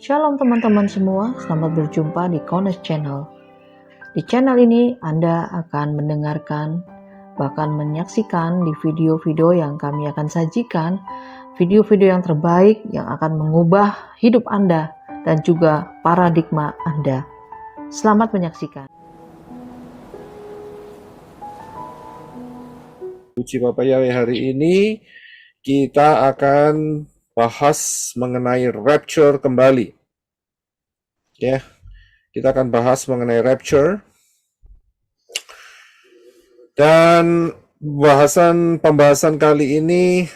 Shalom teman-teman semua, selamat berjumpa di Kones Channel. Di channel ini Anda akan mendengarkan, bahkan menyaksikan di video-video yang kami akan sajikan, video-video yang terbaik yang akan mengubah hidup Anda dan juga paradigma Anda. Selamat menyaksikan. Puji Bapak Yahweh, hari ini kita akan bahas mengenai rapture kembali. Ya, kita akan bahas mengenai rapture. Dan pembahasan kali ini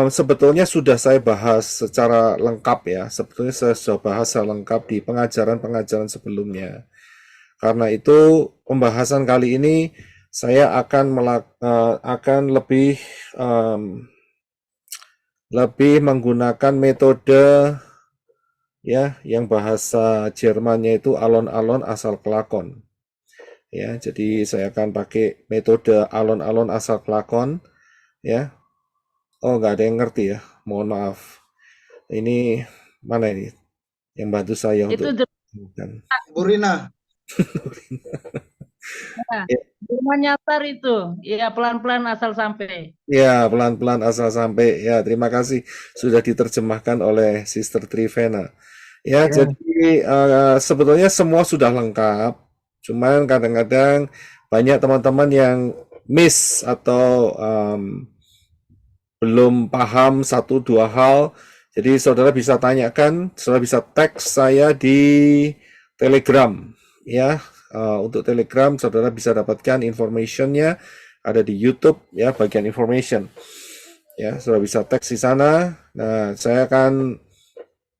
sebetulnya sudah saya bahas secara lengkap ya. Sebetulnya saya sudah bahas secara lengkap di pengajaran-pengajaran sebelumnya. Karena itu pembahasan kali ini saya akan lebih menggunakan metode ya yang bahasa Jermannya itu alon-alon asal kelakon. Ya, jadi saya akan pakai metode alon-alon asal kelakon ya. Oh, nggak ada yang ngerti ya. Mohon maaf. Ini mana ini yang bantu saya Itu untuk Burina. Ya. Rumah nyatar itu, ya pelan-pelan asal sampai. Ya, pelan-pelan asal sampai. Ya, terima kasih sudah diterjemahkan oleh Sister Trivena. Ya, jadi sebetulnya semua sudah lengkap. Cuman kadang-kadang banyak teman-teman yang miss atau belum paham satu dua hal. Jadi saudara bisa tanyakan, saudara bisa teks saya di Telegram. Ya, untuk Telegram saudara bisa dapatkan informationnya ada di YouTube ya, bagian information. Ya, saudara bisa teks di sana. Nah, saya akan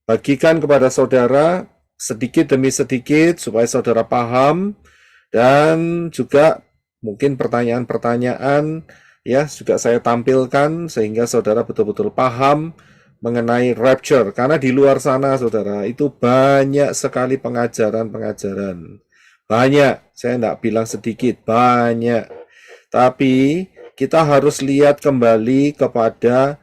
bagikan kepada saudara sedikit demi sedikit supaya saudara paham, dan juga mungkin pertanyaan-pertanyaan ya juga saya tampilkan sehingga saudara betul-betul paham mengenai rapture. Karena di luar sana saudara itu banyak sekali pengajaran-pengajaran. Banyak, saya tidak bilang sedikit, banyak. Tapi kita harus lihat kembali kepada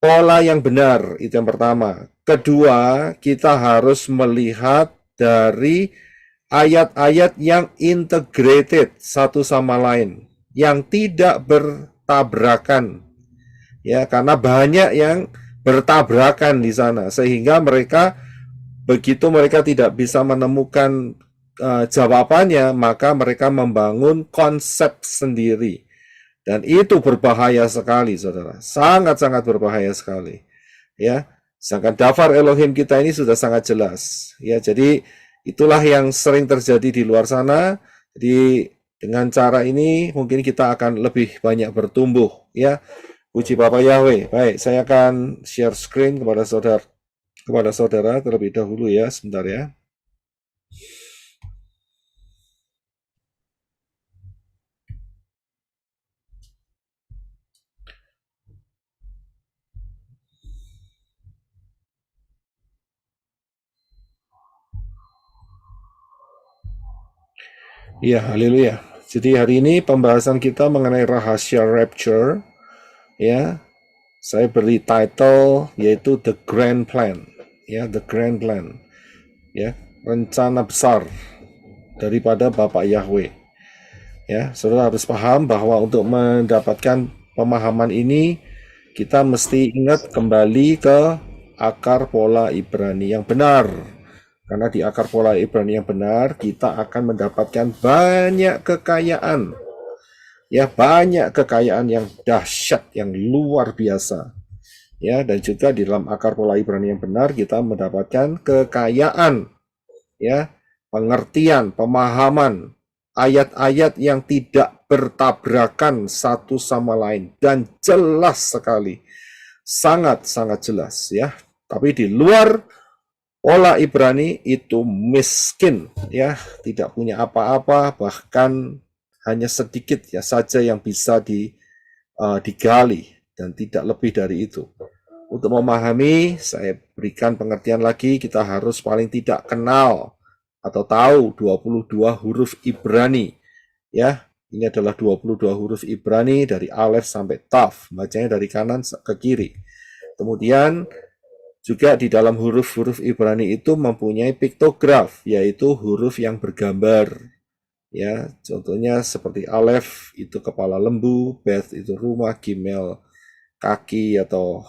pola yang benar, itu yang pertama. Kedua, kita harus melihat dari ayat-ayat yang integrated satu sama lain, yang tidak bertabrakan. Ya, karena banyak yang bertabrakan di sana, sehingga begitu mereka tidak bisa menemukan jawabannya, maka mereka membangun konsep sendiri. Dan itu berbahaya sekali, saudara. Sangat-sangat berbahaya sekali. Ya, sedangkan daftar Elohim kita ini sudah sangat jelas. Ya, jadi itulah yang sering terjadi di luar sana. Jadi dengan cara ini mungkin kita akan lebih banyak bertumbuh. Ya, puji Bapak Yahweh. Baik, saya akan share screen kepada saudara terlebih dahulu ya, sebentar ya. Ya, haleluya. Jadi hari ini pembahasan kita mengenai rahasia rapture. Ya, saya beri title yaitu The Grand Plan. Ya, The Grand Plan. Ya, rencana besar daripada Bapak Yahweh. Ya, saudara harus paham bahwa untuk mendapatkan pemahaman ini kita mesti ingat kembali ke akar pola Ibrani yang benar. Karena di akar pola Ibrani yang benar, kita akan mendapatkan banyak kekayaan. Ya, banyak kekayaan yang dahsyat, yang luar biasa. Ya, dan juga di dalam akar pola Ibrani yang benar, kita mendapatkan kekayaan. Ya, pengertian, pemahaman, ayat-ayat yang tidak bertabrakan satu sama lain. Dan jelas sekali. Sangat-sangat jelas ya. Tapi di luar pola Ibrani itu miskin ya, tidak punya apa-apa, bahkan hanya sedikit ya saja yang bisa digali dan tidak lebih dari itu. Untuk memahami, saya berikan pengertian lagi, kita harus paling tidak kenal atau tahu 22 huruf Ibrani ya. Ini adalah 22 huruf Ibrani dari Alef sampai Taf, bacanya dari kanan ke kiri. Kemudian juga di dalam huruf-huruf Ibrani itu mempunyai piktograf, yaitu huruf yang bergambar. Ya, contohnya seperti alef itu kepala lembu, bet itu rumah, gimel kaki atau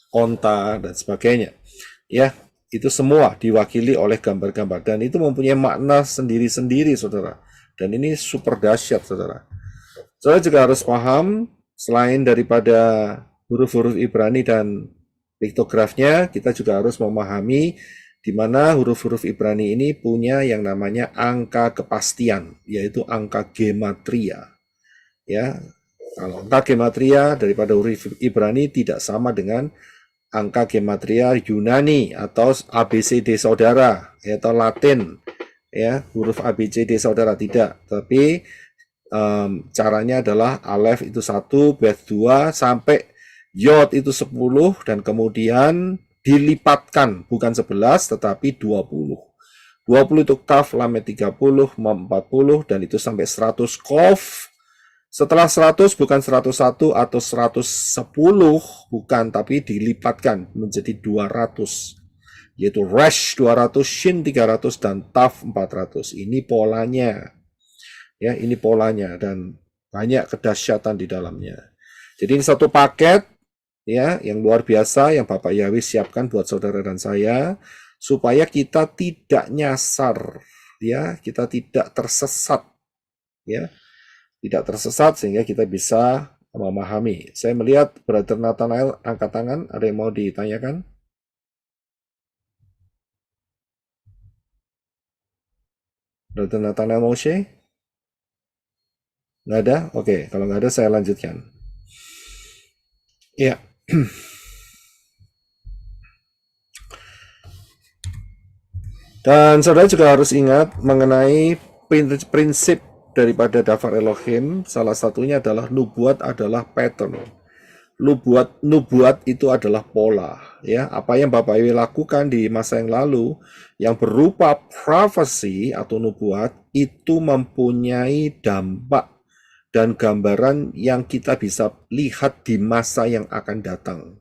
onta dan sebagainya. Ya, itu semua diwakili oleh gambar-gambar dan itu mempunyai makna sendiri-sendiri, saudara. Dan ini super dahsyat, saudara. Saudara juga harus paham, selain daripada huruf-huruf Ibrani dan piktografnya, kita juga harus memahami di mana huruf-huruf Ibrani ini punya yang namanya angka kepastian, yaitu angka gematria. Ya, kalau angka gematria daripada huruf Ibrani tidak sama dengan angka gematria Yunani atau ABCD saudara, atau Latin, ya, huruf ABCD saudara tidak, tapi caranya adalah alef itu 1, bet 2, sampai yod itu 10, dan kemudian dilipatkan, bukan 11 tetapi 20. 20 itu kaf, lamet 30, mem 40, dan itu sampai 100 kof. Setelah 100 bukan 101 atau 110, bukan, tapi dilipatkan menjadi 200. Yaitu resh 200, shin 300, dan taf 400. Ini polanya. Ya, ini polanya dan banyak kedahsyatan di dalamnya. Jadi ini satu paket ya yang luar biasa yang Bapak Yahweh siapkan buat saudara dan saya supaya kita tidak nyasar, ya, kita tidak tersesat, ya, tidak tersesat sehingga kita bisa memahami. Saya melihat Brother Nathanael angkat tangan, ada yang mau ditanyakan? Brother Nathanael Moshe? Nggak ada? Oke, kalau nggak ada saya lanjutkan. Ya. Dan saudara juga harus ingat mengenai prinsip daripada Dafar Elohim. Salah satunya adalah nubuat adalah pattern. Nubuat itu adalah pola. Ya, apa yang Bapak Yahweh lakukan di masa yang lalu yang berupa prophecy atau nubuat itu mempunyai dampak dan gambaran yang kita bisa lihat di masa yang akan datang.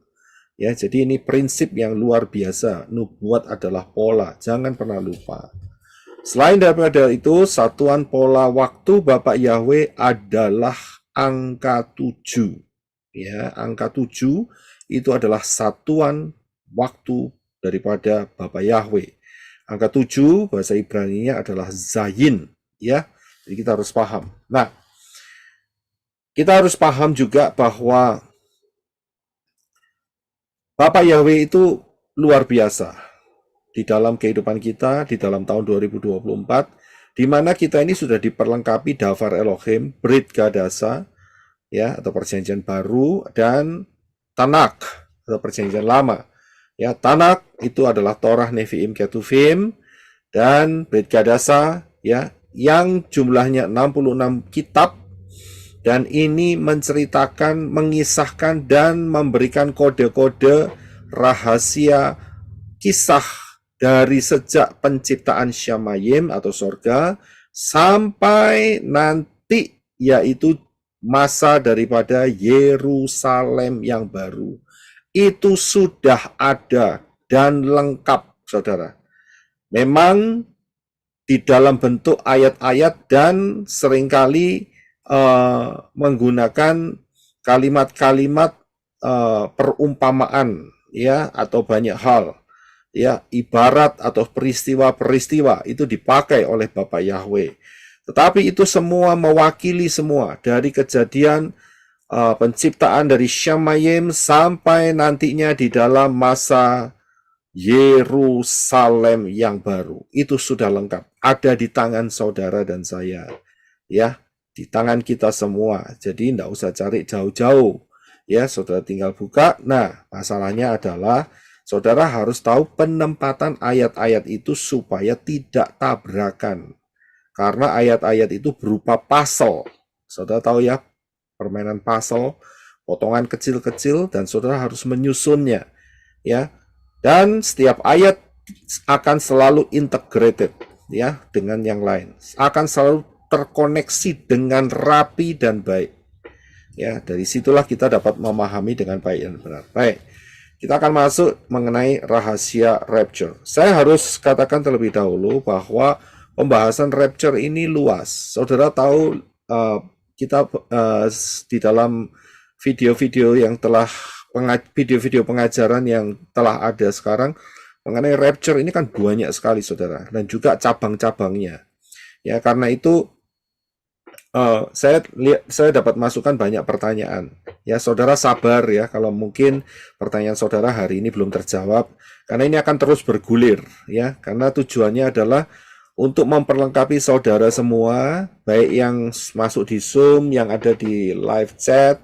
Ya, jadi ini prinsip yang luar biasa. Nubuat adalah pola, jangan pernah lupa. Selain daripada itu, satuan pola waktu Bapak Yahweh adalah angka 7. Ya, angka 7 itu adalah satuan waktu daripada Bapak Yahweh. Angka 7 bahasa Ibrani-nya adalah zayin, ya. Jadi kita harus paham. Nah, kita harus paham juga bahwa Bapak Yahweh itu luar biasa di dalam kehidupan kita, di dalam tahun 2024, di mana kita ini sudah diperlengkapi Dafar Elohim, Brit Gadasa, ya, atau perjanjian baru, dan Tanak, atau perjanjian lama. Ya, Tanak itu adalah Torah, Nevi'im, Ketuvim, dan Brit Gadasa, ya, yang jumlahnya 66 kitab. Dan ini menceritakan, mengisahkan, dan memberikan kode-kode rahasia kisah dari sejak penciptaan Syamayim atau sorga sampai nanti, yaitu masa daripada Yerusalem yang baru. Itu sudah ada dan lengkap, saudara. Memang di dalam bentuk ayat-ayat dan seringkali menggunakan kalimat-kalimat perumpamaan, ya, atau banyak hal, ya, ibarat atau peristiwa-peristiwa itu dipakai oleh Bapak Yahweh. Tetapi itu semua mewakili semua dari kejadian penciptaan dari Syamayim sampai nantinya di dalam masa Yerusalem yang baru. Itu sudah lengkap, ada di tangan saudara dan saya, ya, di tangan kita semua. Jadi tidak usah cari jauh-jauh, ya, saudara tinggal buka. Nah, masalahnya adalah saudara harus tahu penempatan ayat-ayat itu supaya tidak tabrakan, karena ayat-ayat itu berupa puzzle. Saudara tahu ya, permainan puzzle, potongan kecil-kecil, dan saudara harus menyusunnya, ya. Dan setiap ayat akan selalu integrated, ya, dengan yang lain, akan selalu terkoneksi dengan rapi dan baik. Ya, dari situlah kita dapat memahami dengan baik dan benar. Baik. kita akan masuk mengenai rahasia rapture. Saya harus katakan terlebih dahulu bahwa pembahasan rapture ini luas. Saudara tahu kita di dalam video-video yang telah video-video pengajaran yang telah ada sekarang mengenai rapture ini kan banyak sekali saudara, dan juga cabang-cabangnya. Ya, karena itu saya dapat masukkan banyak pertanyaan. Ya, saudara sabar ya kalau mungkin pertanyaan saudara hari ini belum terjawab, karena ini akan terus bergulir ya, karena tujuannya adalah untuk memperlengkapi saudara semua, baik yang masuk di Zoom, yang ada di live chat,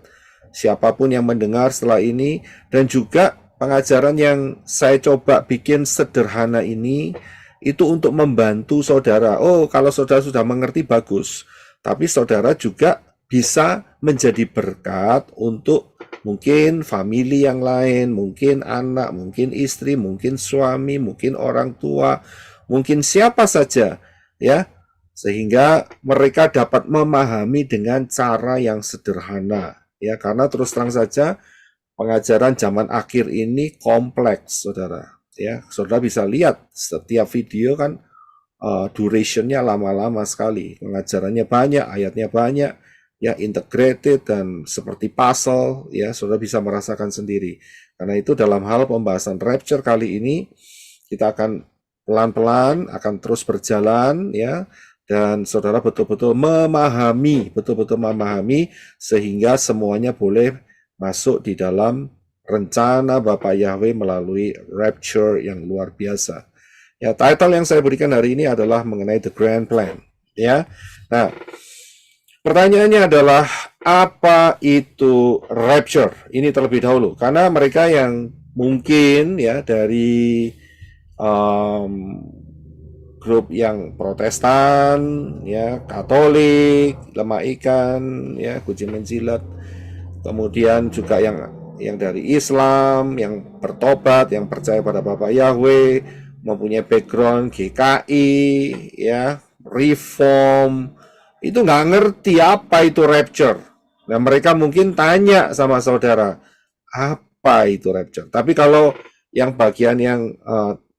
siapapun yang mendengar setelah ini, dan juga pengajaran yang saya coba bikin sederhana ini itu untuk membantu saudara. Oh, kalau saudara sudah mengerti bagus. Tapi saudara juga bisa menjadi berkat untuk mungkin famili yang lain, mungkin anak, mungkin istri, mungkin suami, mungkin orang tua, mungkin siapa saja, ya, sehingga mereka dapat memahami dengan cara yang sederhana, ya, karena terus terang saja pengajaran zaman akhir ini kompleks, saudara, ya, saudara bisa lihat setiap video kan durationnya lama-lama sekali, pengajarannya banyak, ayatnya banyak, ya, integrated dan seperti puzzle, ya, saudara bisa merasakan sendiri. Karena itu dalam hal pembahasan rapture kali ini kita akan pelan-pelan akan terus berjalan, ya, dan saudara betul-betul memahami sehingga semuanya boleh masuk di dalam rencana Bapak Yahweh melalui rapture yang luar biasa. Ya, title yang saya berikan hari ini adalah mengenai The Grand Plan. Ya, nah, pertanyaannya adalah apa itu rapture? Ini terlebih dahulu, karena mereka yang mungkin ya dari grup yang Protestan, ya, Katolik, lemah ikan, ya, kucing menjilat, kemudian juga yang dari Islam, yang bertobat, yang percaya pada Bapak Yahweh, mempunyai background GKI, ya, reform, itu nggak ngerti apa itu rapture. Nah, mereka mungkin tanya sama saudara, apa itu rapture? Tapi kalau yang bagian yang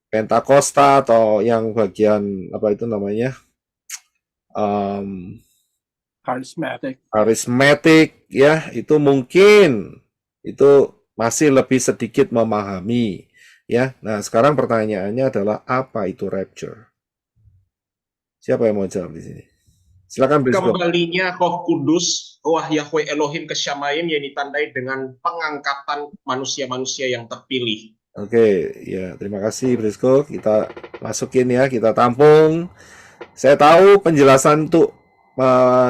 Pentakosta atau yang bagian apa itu namanya, karismatik, ya, itu mungkin itu masih lebih sedikit memahami. Ya, nah sekarang pertanyaannya adalah apa itu rapture? Siapa yang mau jawab di sini? Silakan Brisco. Kembalinya Roh Kudus, Wah Yahweh Elohim ke Shamayim yang ditandai dengan pengangkatan manusia-manusia yang terpilih. Oke, ya, terima kasih Brisco. Kita masukin ya, kita tampung. Saya tahu penjelasan untuk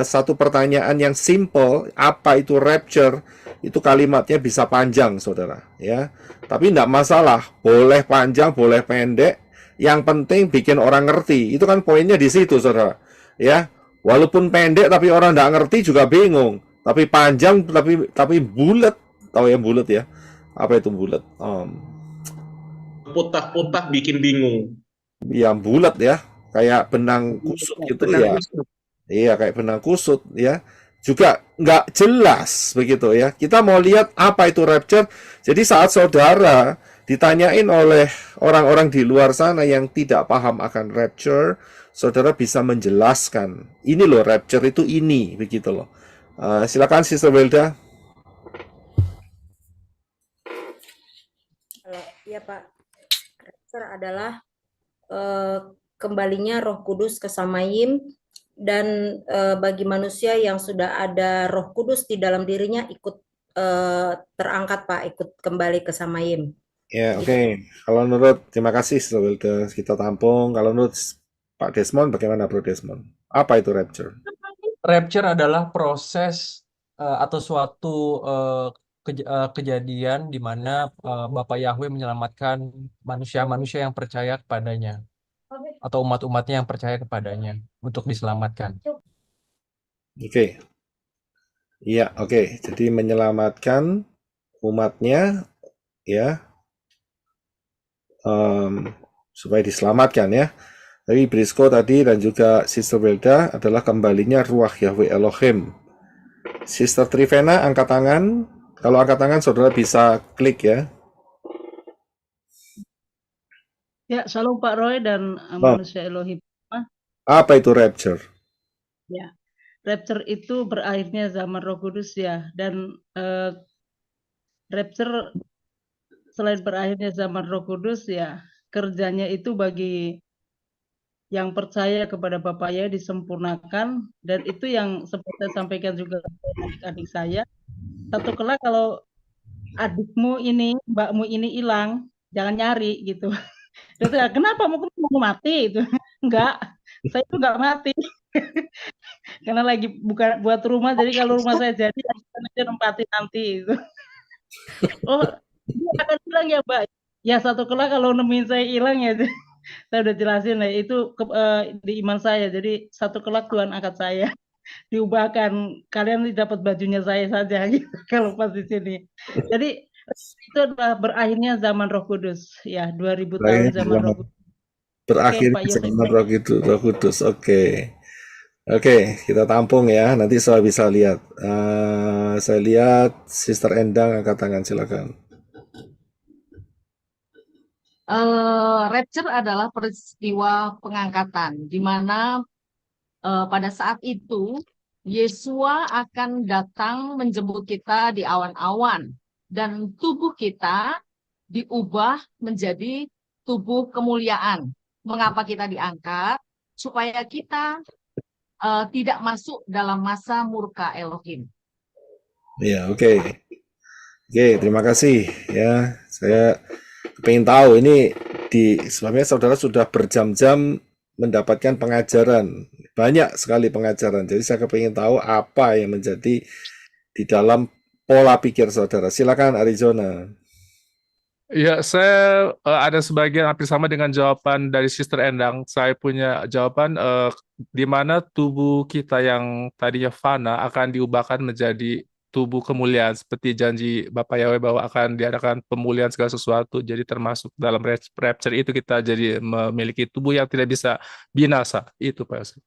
satu pertanyaan yang simple, apa itu rapture, itu kalimatnya bisa panjang, saudara, ya. Tapi tidak masalah, boleh panjang, boleh pendek. Yang penting bikin orang ngerti. Itu kan poinnya di situ, saudara. Ya, walaupun pendek tapi orang tidak ngerti juga bingung. Tapi panjang, tapi bulat. Tahu yang bulat ya? Apa itu bulat? Putak-putak bikin bingung. Yang bulat ya, kayak benang kusut gitu ya. Iya, kayak benang kusut ya. Juga nggak jelas begitu ya. Kita mau lihat apa itu rapture. Jadi saat saudara ditanyain oleh orang-orang di luar sana yang tidak paham akan rapture, saudara bisa menjelaskan. Ini loh rapture itu ini, begitu loh. Silakan Sister Welda. Iya Pak, rapture adalah kembalinya Roh Kudus ke Shamayim. Dan bagi manusia yang sudah ada Roh Kudus di dalam dirinya ikut terangkat Pak, ikut kembali ke Shamayim. Ya, oke. Kalau menurut, terima kasih sudah kita tampung. Kalau menurut Pak Desmond, bagaimana Bro Desmond? Apa itu rapture? Rapture adalah proses atau suatu kejadian di mana Bapak Yahweh menyelamatkan manusia-manusia yang percaya kepadanya, atau umat-umatnya yang percaya kepadanya untuk diselamatkan. Oke. Iya, oke. Jadi menyelamatkan umatnya, ya, supaya diselamatkan ya. Tapi Brisco tadi dan juga Sister Welda adalah kembalinya Ruach Yahweh Elohim. Sister Trivena angkat tangan. Kalau angkat tangan saudara bisa klik ya. Ya, shalom Pak Roy dan Oh, manusia Elohim. apa itu rapture? Ya, rapture itu berakhirnya zaman Roh Kudus ya, dan rapture selain berakhirnya zaman Roh Kudus ya, kerjanya itu bagi yang percaya kepada Bapaknya disempurnakan, dan itu yang sempat saya sampaikan juga ke adik-adik saya. Satu kelak kalau adikmu ini, mbakmu ini hilang, jangan nyari gitu. Terus kenapa mau mati itu? Enggak, saya itu enggak mati. Karena lagi buka buat rumah, jadi kalau rumah saya jadi aja nempatin nanti itu. Oh, dia akan hilang ya, Mbak. Ya satu kelak kalau nemuin saya hilang ya. Saya udah jelasin lah itu di iman saya. Jadi satu kelak Tuhan angkat saya, diubahkan. Kalian dapat bajunya saya saja gitu kalau pas di sini. Jadi itu adalah berakhirnya zaman Roh Kudus. Ya, 2000 tahun zaman Roh Kudus. Oke, Berakhir Pak Yosef. zaman Roh Kudus. Oke. Oke, kita tampung ya. Nanti saya bisa lihat. Saya lihat Sister Endang angkat tangan, silakan. Rapture adalah peristiwa pengangkatan, di mana pada saat itu Yesua akan datang menjemput kita di awan-awan, dan tubuh kita diubah menjadi tubuh kemuliaan. Mengapa kita diangkat? Supaya kita tidak masuk dalam masa murka Elohim. Ya, oke. Oke, terima kasih ya. Saya pengen tahu ini sebabnya saudara sudah berjam-jam mendapatkan pengajaran, banyak sekali pengajaran. Jadi saya kepingin tahu apa yang menjadi di dalam pola pikir saudara. Silakan Arizona. Ya, saya ada sebagian hampir sama dengan jawaban dari Sister Endang. Saya punya jawaban di mana tubuh kita yang tadinya fana akan diubahkan menjadi tubuh kemuliaan, seperti janji Bapak Yahweh bahwa akan diadakan pemulihan segala sesuatu. Jadi termasuk dalam rapture itu kita jadi memiliki tubuh yang tidak bisa binasa. Itu Pak Yosef.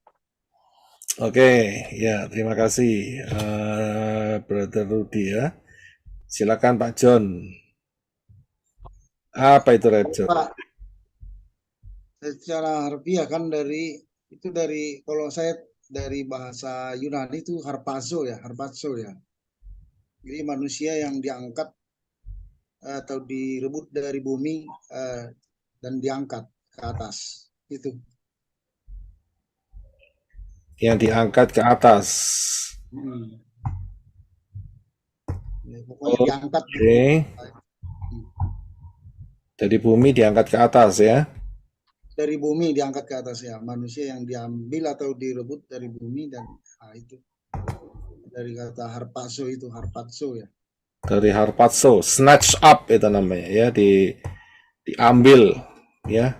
Oke, ya terima kasih Brother Rudy ya. Silakan Pak John. Apa itu rapture? Pak, secara harfiah kan kalau saya dari bahasa Yunani itu harpazo ya. Jadi manusia yang diangkat atau direbut dari bumi dan diangkat ke atas. Itu. Yang diangkat ke atas. Ya, pokoknya diangkat. Oke. Dari bumi diangkat ke atas ya. Dari bumi diangkat ke atas ya. Manusia yang diambil atau direbut dari bumi dan itu. Dari kata harpazo itu, harpazo ya. Dari harpazo, snatch up itu namanya ya, diambil ya.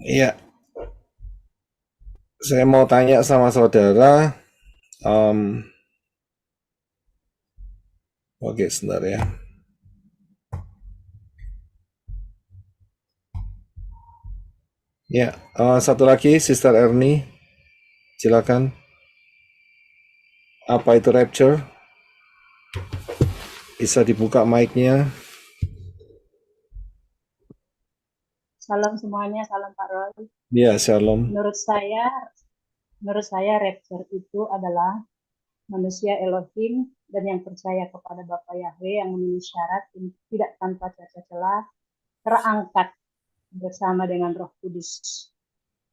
Iya. Saya mau tanya sama saudara. Oke, sebentar ya. Ya, satu lagi, Sister Ernie, silakan. Apa itu rapture? Bisa dibuka mic-nya. Salam semuanya, salam Pak Roy. Ya, shalom. Menurut saya rapture itu adalah manusia Elohim dan yang percaya kepada Bapa Yahweh yang memenuhi syarat tidak tanpa cacat celah terangkat bersama dengan Roh Kudus.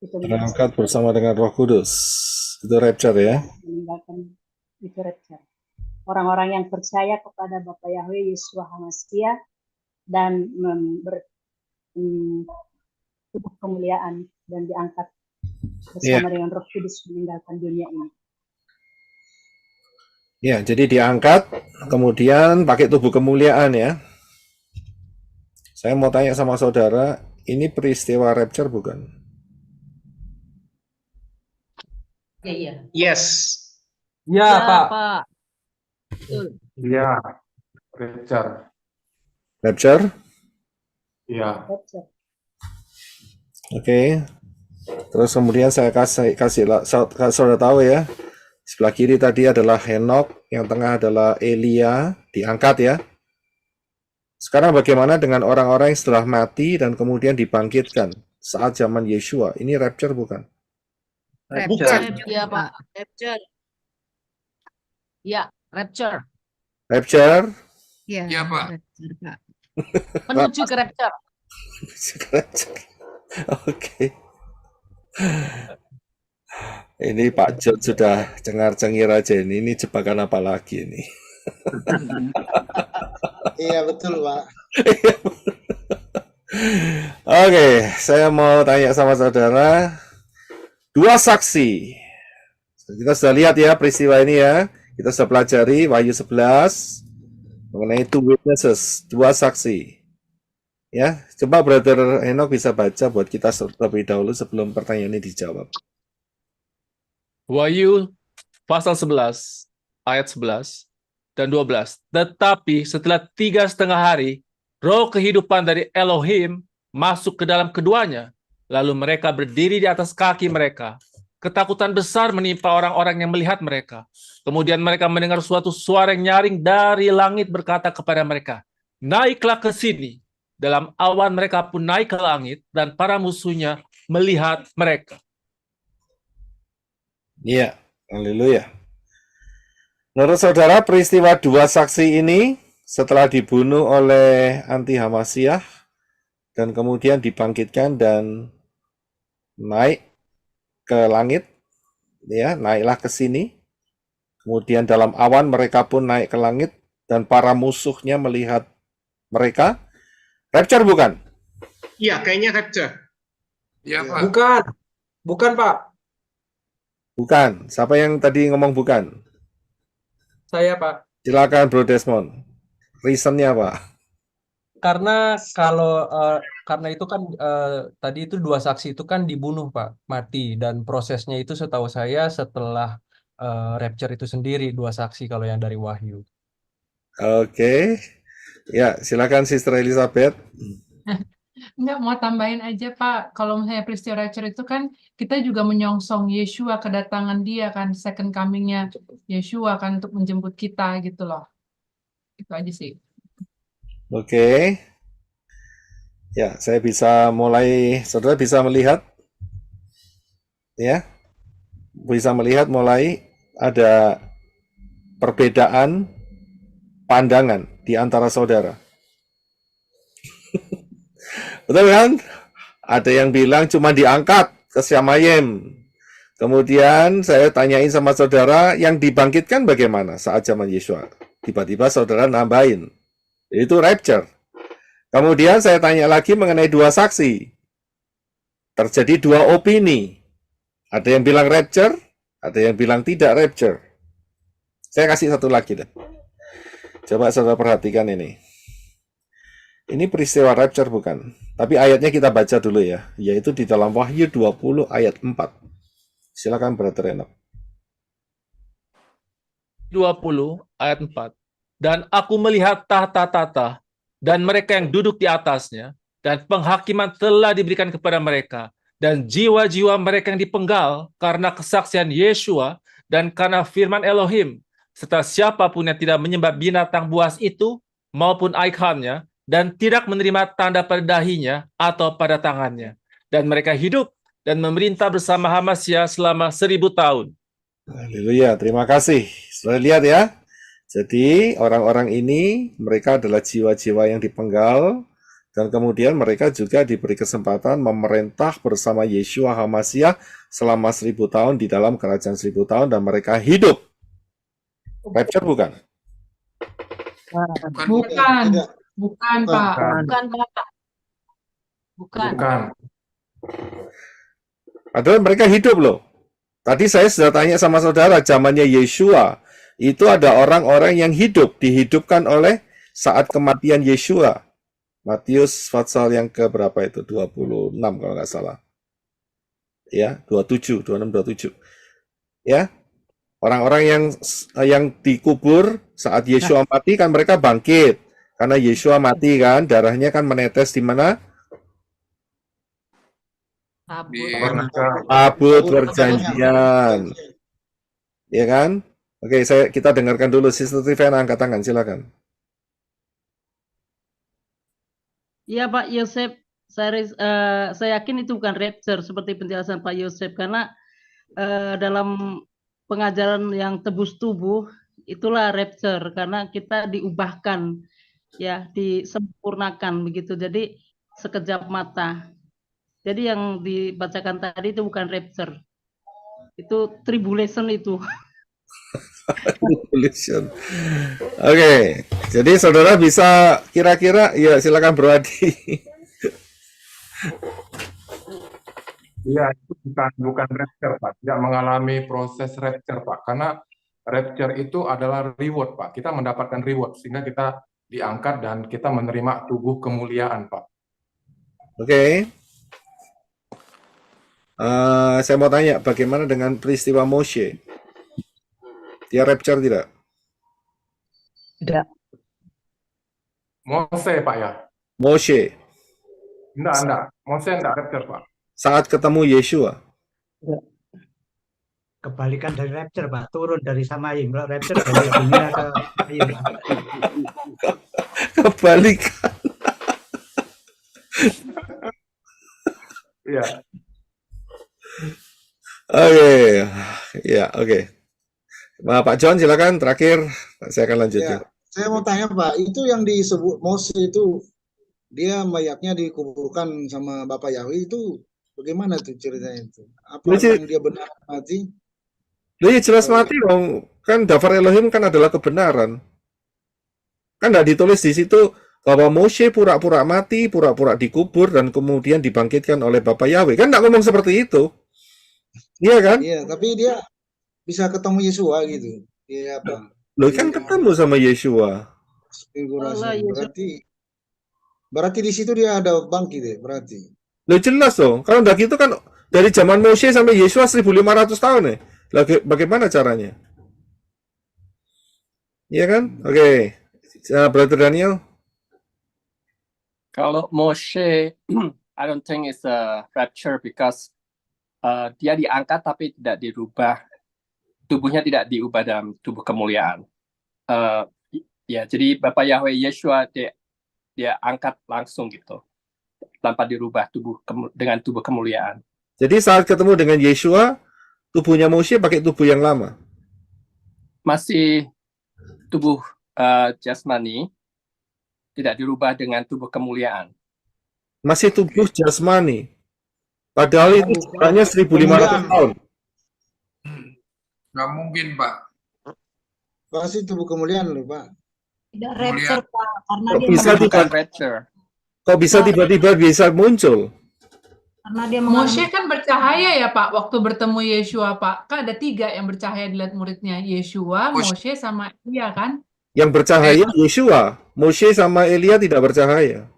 Terangkat bersama dengan Roh Kudus. Itu rapture ya? Meninggalkan itu rapture. Orang-orang yang percaya kepada Bapa Yahweh Yeshua HaMashiach dan tubuh kemuliaan dan diangkat bersama dengan Roh Kudus meninggalkan dunia ini. Ya, jadi diangkat, kemudian pakai tubuh kemuliaan ya. Saya mau tanya sama saudara, ini peristiwa rapture bukan? Iya. Yes. Ya, Pak. Iya, rapture. Rapture? Iya. Oke. Terus kemudian saya kasih saudara tahu ya. Sebelah kiri tadi adalah Henok, yang tengah adalah Elia, diangkat ya. Sekarang bagaimana dengan orang-orang yang setelah mati dan kemudian dibangkitkan saat zaman Yeshua? Ini rapture bukan? Bukan. Iya, Pak. Rapture. Ya, rapture. Rapture? Iya, Pak. rapture, Pak. Menuju ke rapture. Rapture. Oke. Ini Pak Jod sudah cengar-cengir aja ini. Ini jebakan apa lagi ini? Iya betul Pak. Oke, saya mau tanya sama saudara. Dua saksi. Kita sudah lihat ya peristiwa ini ya. Kita sudah pelajari Wahyu 11 mengenai two witnesses, dua saksi. Ya, coba Brother Enoch bisa baca buat kita terlebih dahulu sebelum pertanyaan ini dijawab. Wahyu pasal 11 ayat 11 dan 12. Tetapi setelah 3,5 hari, roh kehidupan dari Elohim masuk ke dalam keduanya. Lalu mereka berdiri di atas kaki mereka. Ketakutan besar menimpa orang-orang yang melihat mereka. Kemudian mereka mendengar suatu suara yang nyaring dari langit berkata kepada mereka, "Naiklah ke sini." Dalam awan mereka pun naik ke langit dan para musuhnya melihat mereka. Iya, haleluya. Menurut saudara, peristiwa dua saksi ini setelah dibunuh oleh anti-Hamasyah dan kemudian dibangkitkan dan naik ke langit, ya, naiklah ke sini. Kemudian dalam awan mereka pun naik ke langit dan para musuhnya melihat mereka. Rapture bukan? Iya, kayaknya rapture. Iya, Iya. Pak. Bukan Pak. Bukan. Siapa yang tadi ngomong bukan? Saya Pak. Silakan Bro Desmond. Reasonnya Pak? Karena karena itu kan tadi itu dua saksi itu kan dibunuh Pak, mati, dan prosesnya itu setahu saya setelah rapture itu sendiri dua saksi kalau yang dari Wahyu. Oke. Ya, silakan Sister Elizabeth. Enggak, mau tambahin aja Pak, kalau misalnya peristiwa rapture itu kan kita juga menyongsong Yeshua, kedatangan dia kan, second coming-nya Yeshua kan untuk menjemput kita gitu loh. Itu aja sih. Oke. Ya, saya bisa mulai, saudara bisa melihat, ya, bisa melihat mulai ada perbedaan pandangan di antara saudara. Betul kan? Ada yang bilang cuma diangkat ke Shamayim. Kemudian saya tanyain sama saudara, yang dibangkitkan bagaimana saat zaman Yeshua? Tiba-tiba saudara nambahin. Itu rapture. Kemudian saya tanya lagi mengenai dua saksi. Terjadi dua opini. Ada yang bilang rapture, ada yang bilang tidak rapture. Saya kasih satu lagi deh. Coba saudara perhatikan ini. Ini peristiwa rapture bukan? Tapi ayatnya kita baca dulu ya, yaitu di dalam Wahyu 20 ayat 4. Silakan Brother Enoch. 20 ayat 4. Dan aku melihat tahta-tahta dan mereka yang duduk di atasnya, dan penghakiman telah diberikan kepada mereka, dan jiwa-jiwa mereka yang dipenggal karena kesaksian Yeshua dan karena firman Elohim, serta siapapun yang tidak menyembah binatang buas itu maupun ikonnya, dan tidak menerima tanda pada dahinya atau pada tangannya. Dan mereka hidup dan memerintah bersama Hamasyah selama 1000 tahun. Haleluya, terima kasih. Sudah lihat ya. Jadi orang-orang ini, mereka adalah jiwa-jiwa yang dipenggal, dan kemudian mereka juga diberi kesempatan memerintah bersama Yeshua Hamasyah selama 1000 tahun di dalam kerajaan 1000 tahun, dan mereka hidup. Rapture bukan? Bukan, Tidak. bukan Pak. Bukan, Bapak. Bukan. Padahal mereka hidup loh. Tadi saya sudah tanya sama saudara, zamannya Yeshua, itu ada orang-orang yang hidup, dihidupkan oleh saat kematian Yeshua. Matius pasal yang ke berapa itu? 26 kalau nggak salah. Ya, 27, 26, 27. Ya, orang-orang yang dikubur saat Yeshua mati kan mereka bangkit. Karena Yeshua mati kan, darahnya kan menetes di mana? Tabut perjanjian. Ya kan? Oke, kita dengarkan dulu. Sister Trivena angkat tangan, silakan. Iya Pak Yosef, saya yakin itu bukan rapture seperti penjelasan Pak Yosef, karena dalam pengajaran yang tebus tubuh itulah rapture, karena kita diubahkan, ya, disempurnakan begitu. Jadi sekejap mata. Jadi yang dibacakan tadi itu bukan rapture, itu tribulation itu. Tribulation. Oke, jadi saudara bisa kira-kira, ya silakan Bro Adi. Iya, itu bukan rapture, Pak. Tidak mengalami proses rapture, Pak. Karena rapture itu adalah reward, Pak. Kita mendapatkan reward, sehingga kita diangkat dan kita menerima tubuh kemuliaan, Pak. Oke. Saya mau tanya, bagaimana dengan peristiwa Moshe? Dia rapture tidak? Tidak. Mose, Pak ya? Moshe, Enggak. Mose enggak rapture, Pak. saat ketemu Yeshua. Kebalikan dari rapture, Pak. Turun dari Samayim. Kalau rapture dari dunia ke Samayim. Kebalikan. Iya. Oke, ya oke. Pak John silakan terakhir, saya akan lanjut. Ya, saya mau tanya Pak, itu yang disebut Mose itu dia mayatnya dikuburkan sama Bapak Yahweh itu bagaimana tuh ceritanya itu? Apa yang dia benar mati? Ya jelas mati dong. Kan Dafar Elohim kan adalah kebenaran. Kan tidak ditulis di situ bahwa Moshe pura-pura mati, pura-pura dikubur dan kemudian dibangkitkan oleh Bapak Yahweh. Kan tidak ngomong seperti itu. Iya kan? Iya, tapi dia bisa ketemu Yesua gitu. Iya apa? Loh kan ketemu sama Yeshua. Figurasi. Berarti di situ dia ada bangkit deh, berarti. Loh jelas dong. Kalau enggak gitu kan dari zaman Moshe sampai Yeshua 1500 tahun nih. Bagaimana caranya? Iya kan? Oke. Brother Daniel. Kalau Moshe, I don't think it's a rapture because dia diangkat tapi tidak dirubah, tubuhnya tidak diubah dalam tubuh kemuliaan. Ya, jadi Bapak Yahweh Yeshua dia angkat langsung gitu, tanpa dirubah dengan tubuh kemuliaan. Jadi saat ketemu dengan Yeshua, tubuhnya Moshe pakai tubuh yang lama. Masih tubuh jasmani, tidak dirubah dengan tubuh kemuliaan. Masih tubuh jasmani. Padahal itu hanya 1500 tahun. Nggak mungkin, Pak. Pasti tubuh kemuliaan loh, Pak. Tidak rapture, Pak, karena Kok dia bisa rapture? Kok bisa tiba-tiba bisa muncul? Karena dia Moshe kan bercahaya ya Pak, waktu bertemu Yeshua Pak. Kan ada 3 yang bercahaya dilihat muridnya. Yeshua, Moshe, sama Elia kan? Yang bercahaya Yeshua. Moshe sama Elia tidak bercahaya.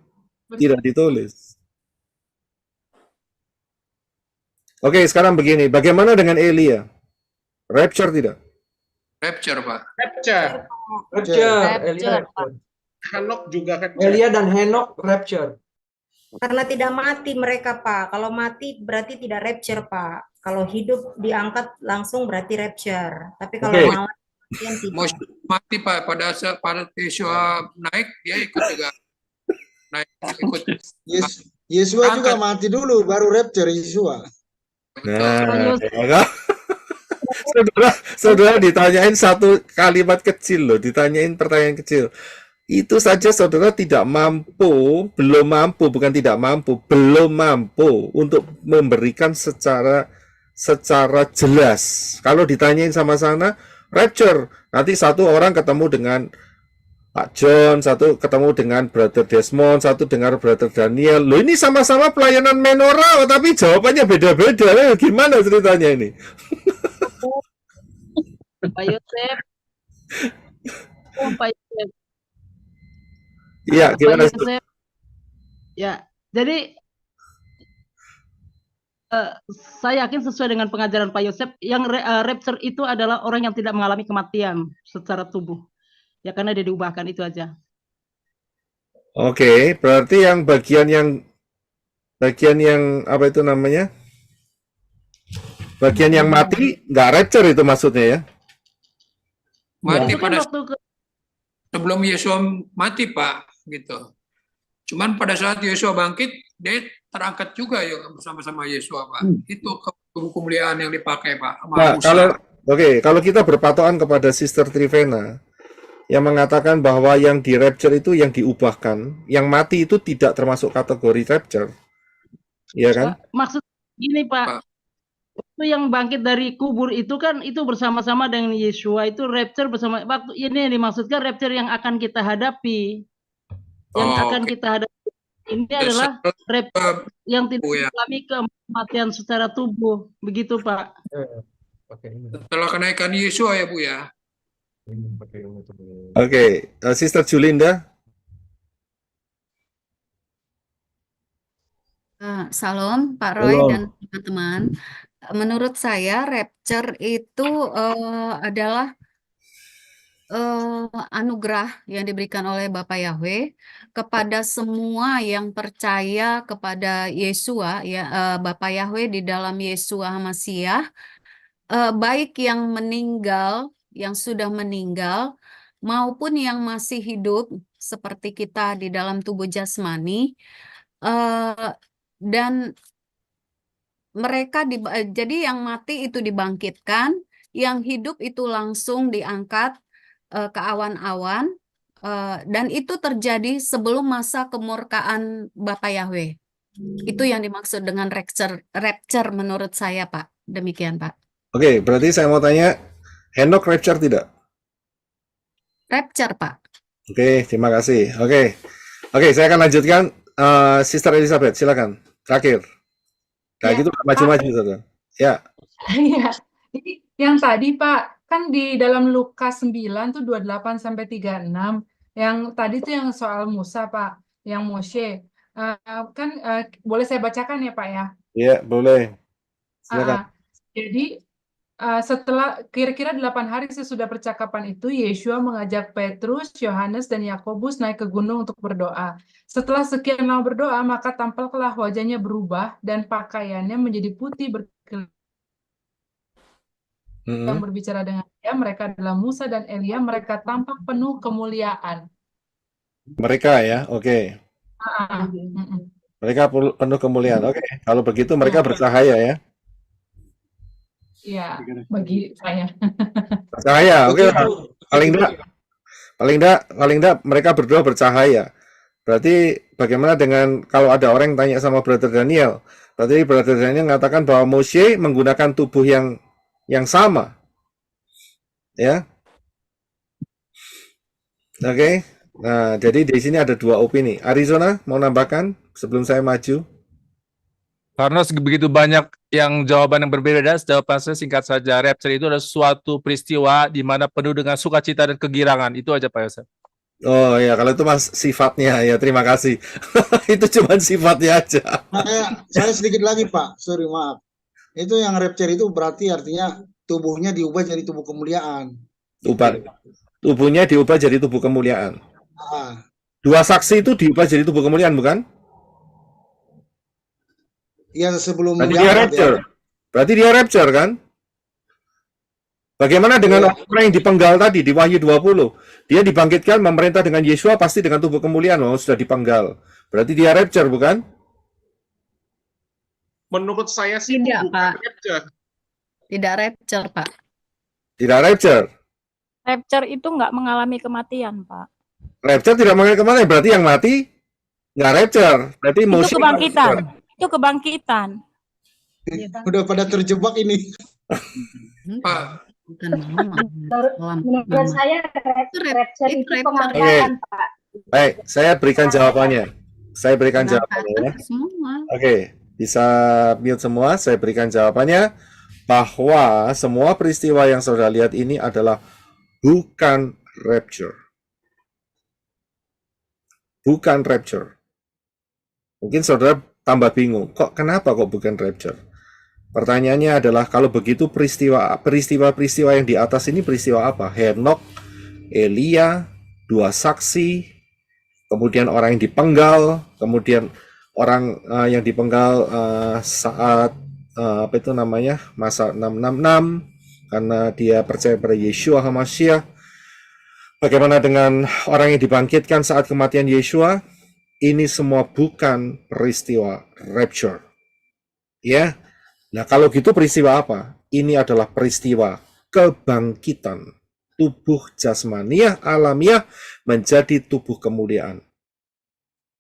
Tidak ditulis. Oke, sekarang begini. Bagaimana dengan Elia? Rapture tidak? Rapture, Pak. Rapture. Elia rapture. Henok juga rapture. Elia dan Henok rapture. Karena tidak mati mereka, Pak. Kalau mati berarti tidak rapture, Pak. Kalau hidup diangkat langsung berarti rapture. Tapi kalau mati yang tidak. Mati, Pak. Pada saat Yeshua naik, dia ikut juga. Naik, ikut. Yeshua juga mati dulu, baru rapture Yeshua. Nah, saudara ditanyain satu kalimat kecil loh, ditanyain pertanyaan kecil. Itu saja saudara belum mampu untuk memberikan secara jelas. Kalau ditanyain sama sana, rapture, nanti satu orang ketemu dengan Pak John, satu ketemu dengan Brother Desmond, satu dengar Brother Daniel. Loh ini sama-sama pelayanan menorah, tapi jawabannya beda-beda. Gimana ceritanya ini? Pak Yosef. Pak Yosef. Iya, gimana? Ya, jadi saya yakin sesuai dengan pengajaran Pak Yosef, yang rapture itu adalah orang yang tidak mengalami kematian secara tubuh. Ya karena dia diubahkan, itu aja. Oke, berarti yang bagian yang apa itu namanya? Bagian yang mati nggak rapture itu maksudnya ya? Mati Itu kan pada waktu sebelum Yeshua mati, Pak, gitu. Cuman pada saat Yesua bangkit, dia terangkat juga ya bersama-sama Yesua, Pak. Itu tubuh kemuliaan yang dipakai, Pak, sama Nah, Musa. kalau kita berpatokan kepada Sister Trivena yang mengatakan bahwa yang di rapture itu yang diubahkan, yang mati itu tidak termasuk kategori rapture, ya kan? Maksud gini Pak, itu yang bangkit dari kubur itu kan itu bersama-sama dengan Yesua, itu rapture bersama. Waktu ini yang dimaksudkan rapture yang akan kita hadapi, yang akan kita hadapi ini adalah rapture yang tidak mengalami kematian secara tubuh, begitu Pak. Setelah kenaikan Yesua ya Bu ya. Oke, Sister Julinda. Salam Pak Roy Shalom. dan teman-teman. Menurut saya rapture itu adalah anugerah yang diberikan oleh Bapa Yahweh kepada semua yang percaya kepada Yesua, ya, Bapa Yahweh di dalam Yesua Hamasyah, baik yang meninggal, yang sudah meninggal, maupun yang masih hidup seperti kita di dalam tubuh jasmani, dan mereka jadi yang mati itu dibangkitkan, yang hidup itu langsung diangkat ke awan-awan, dan itu terjadi sebelum masa kemurkaan Bapa Yahweh. Itu yang dimaksud dengan rapture menurut saya, Pak. Demikian, Pak. Oke, berarti saya mau tanya, Henok rapture tidak? Rapture, Pak. Oke, terima kasih. Oke, saya akan lanjutkan. Sister Elizabeth, silakan. Terakhir. Nah, Ya, gitu maju-maju, saudara. Ya. Iya. Jadi yang tadi Pak, kan di dalam Lukas 9 tuh 28 sampai 36. Yang tadi tuh yang soal Musa, Pak, yang Moshe. Boleh saya bacakan ya, Pak ya? Iya, boleh. Silakan. Jadi setelah kira-kira 8 hari sesudah percakapan itu, Yesua mengajak Petrus, Yohanes, dan Yakobus naik ke gunung untuk berdoa. Setelah sekian lama berdoa, maka tampaklah wajahnya berubah dan pakaiannya menjadi putih berkilau. Yang berbicara dengan dia, mereka adalah Musa dan Elia, mereka tampak penuh kemuliaan. Mereka ya, oke. Mereka penuh kemuliaan. Oke, kalau begitu mereka bercahaya ya. Iya, bagi saya. Bercahaya, oke. Paling enggak mereka berdua bercahaya. Berarti bagaimana dengan kalau ada orang yang tanya sama Brother Daniel? Berarti Brother Daniel mengatakan bahwa Moshe menggunakan tubuh yang sama. Ya. Oke. Nah, jadi di sini ada dua opini. Arizona mau nambahkan sebelum saya maju? Karena begitu banyak yang jawaban yang berbeda, jawaban saya singkat saja. Rapture itu adalah suatu peristiwa di mana penuh dengan sukacita dan kegirangan. Itu aja Pak Yosef. Oh ya, kalau itu mas sifatnya ya, terima kasih. Itu cuma sifatnya aja. Saya sedikit lagi Pak, sorry maaf. Itu yang rapture itu berarti artinya tubuhnya diubah jadi tubuh kemuliaan. Tubuhnya diubah jadi tubuh kemuliaan. Ah. Dua saksi itu diubah jadi tubuh kemuliaan, bukan? Iya, sebelum Berarti dia rapture. Berarti dia rapture kan? Bagaimana dengan orang yang dipenggal tadi di Wahyu 20? Dia dibangkitkan memerintah dengan Yesua pasti dengan tubuh kemuliaan, sudah dipenggal. Berarti dia rapture, bukan? Menurut saya sih Tidak, Pak. rapture. Tidak rapture, Pak. Tidak rapture. Rapture itu nggak mengalami kematian, Pak. Rapture tidak mengalami kematian, berarti yang mati nggak rapture. Berarti Itu kebangkitan. Itu kebangkitan. Udah pada terjebak ini. Pak. Menurut saya rapture itu pengangkatan, Pak. Baik, saya berikan jawabannya. Ya. Oke, bisa mute semua. Saya berikan jawabannya bahwa semua peristiwa yang saudara lihat ini adalah bukan rapture. Bukan rapture. Mungkin saudara tambah bingung, kenapa kok bukan rapture? Pertanyaannya adalah kalau begitu peristiwa yang di atas ini peristiwa apa? Henok, Elia, dua saksi, kemudian orang yang dipenggal, kemudian orang yang dipenggal saat masa 666 karena dia percaya pada Yesua Hamasyah. Bagaimana dengan orang yang dibangkitkan saat kematian Yesua? ini semua bukan peristiwa rapture. Ya. Nah, kalau gitu peristiwa apa? Ini adalah peristiwa kebangkitan tubuh jasmaniah alamiah menjadi tubuh kemuliaan.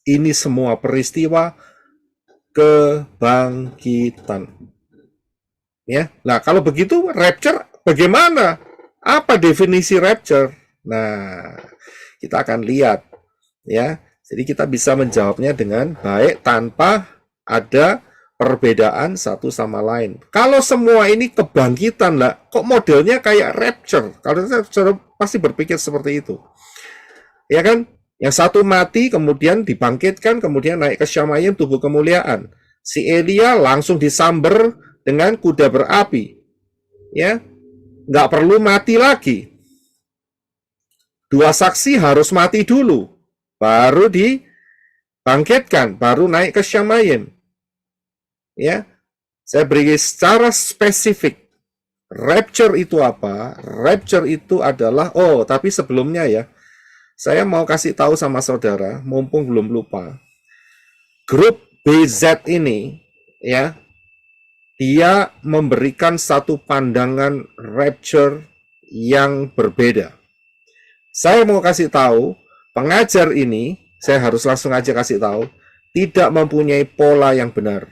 Ini semua peristiwa kebangkitan. Ya. Nah, kalau begitu rapture bagaimana? Apa definisi rapture? Nah, kita akan lihat ya. Jadi kita bisa menjawabnya dengan baik tanpa ada perbedaan satu sama lain. Kalau semua ini kebangkitan lah, kok modelnya kayak rapture? Kalau saudara pasti berpikir seperti itu. Ya kan? Yang satu mati, kemudian dibangkitkan, kemudian naik ke Syamayim, tubuh kemuliaan. Si Elia langsung disamber dengan kuda berapi. Ya, nggak perlu mati lagi. Dua saksi harus mati dulu, baru dibangkitkan, baru naik ke Syamayim. Ya, saya beri secara spesifik. Rapture itu apa? Rapture itu adalah, tapi sebelumnya ya, saya mau kasih tahu sama saudara, mumpung belum lupa. Grup BZ ini, ya, dia memberikan satu pandangan rapture yang berbeda. Saya mau kasih tahu, pengajar ini, saya harus langsung aja kasih tahu, tidak mempunyai pola yang benar.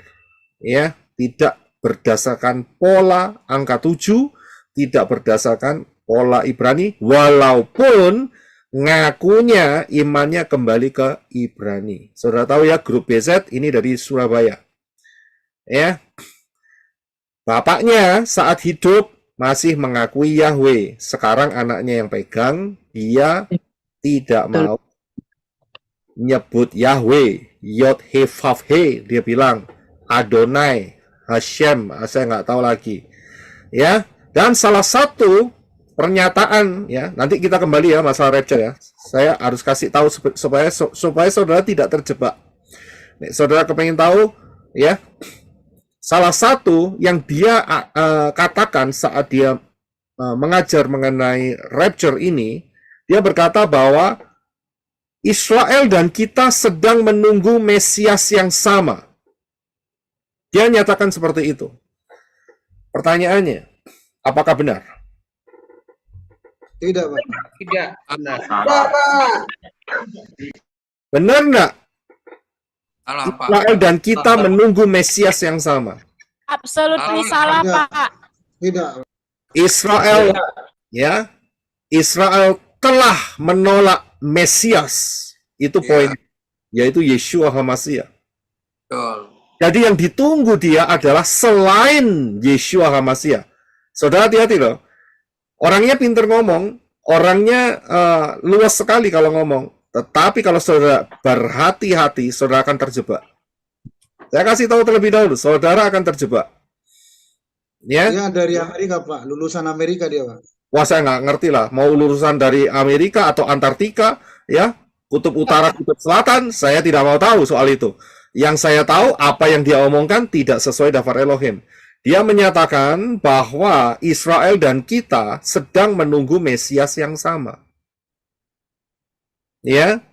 Ya, tidak berdasarkan pola angka 7, tidak berdasarkan pola Ibrani, walaupun ngakunya imannya kembali ke Ibrani. Saudara tahu ya, grup BZ ini dari Surabaya. Ya, bapaknya saat hidup masih mengakui Yahweh. Sekarang anaknya yang pegang, dia tidak mau nyebut Yahweh, Yod He Vav He, dia bilang Adonai, Hashem, saya nggak tahu lagi. Ya, dan salah satu pernyataan, ya, nanti kita kembali ya masalah rapture ya. Saya harus kasih tahu supaya saudara tidak terjebak. Nih, saudara kepengen tahu, ya, salah satu yang dia katakan saat dia mengajar mengenai rapture ini, dia berkata bahwa Israel dan kita sedang menunggu Mesias yang sama. Dia nyatakan seperti itu. Pertanyaannya, apakah benar? Tidak, Pak. Tidak benar. Benar enggak? Salah, Pak. Israel dan kita menunggu Mesias yang sama. Absolutely salah, Pak. Tidak. Israel, ya, Israel telah menolak Mesias. Itu poin, yaitu Yeshua HaMashiach. Betul. Jadi yang ditunggu dia adalah selain Yeshua HaMashiach. Saudara hati-hati loh. Orangnya pinter ngomong, orangnya luas sekali kalau ngomong. Tetapi kalau saudara berhati-hati, saudara akan terjebak. Saya kasih tahu terlebih dahulu, saudara akan terjebak. Ya? Dia dari Amerika, Pak. Lulusan Amerika dia, Pak. Wah, saya nggak ngerti lah. Mau lulusan dari Amerika atau Antartika, ya, kutub utara, kutub selatan, saya tidak mau tahu soal itu. Yang saya tahu, apa yang dia omongkan tidak sesuai daftar Elohim. Dia menyatakan bahwa Israel dan kita sedang menunggu Mesias yang sama. Ya,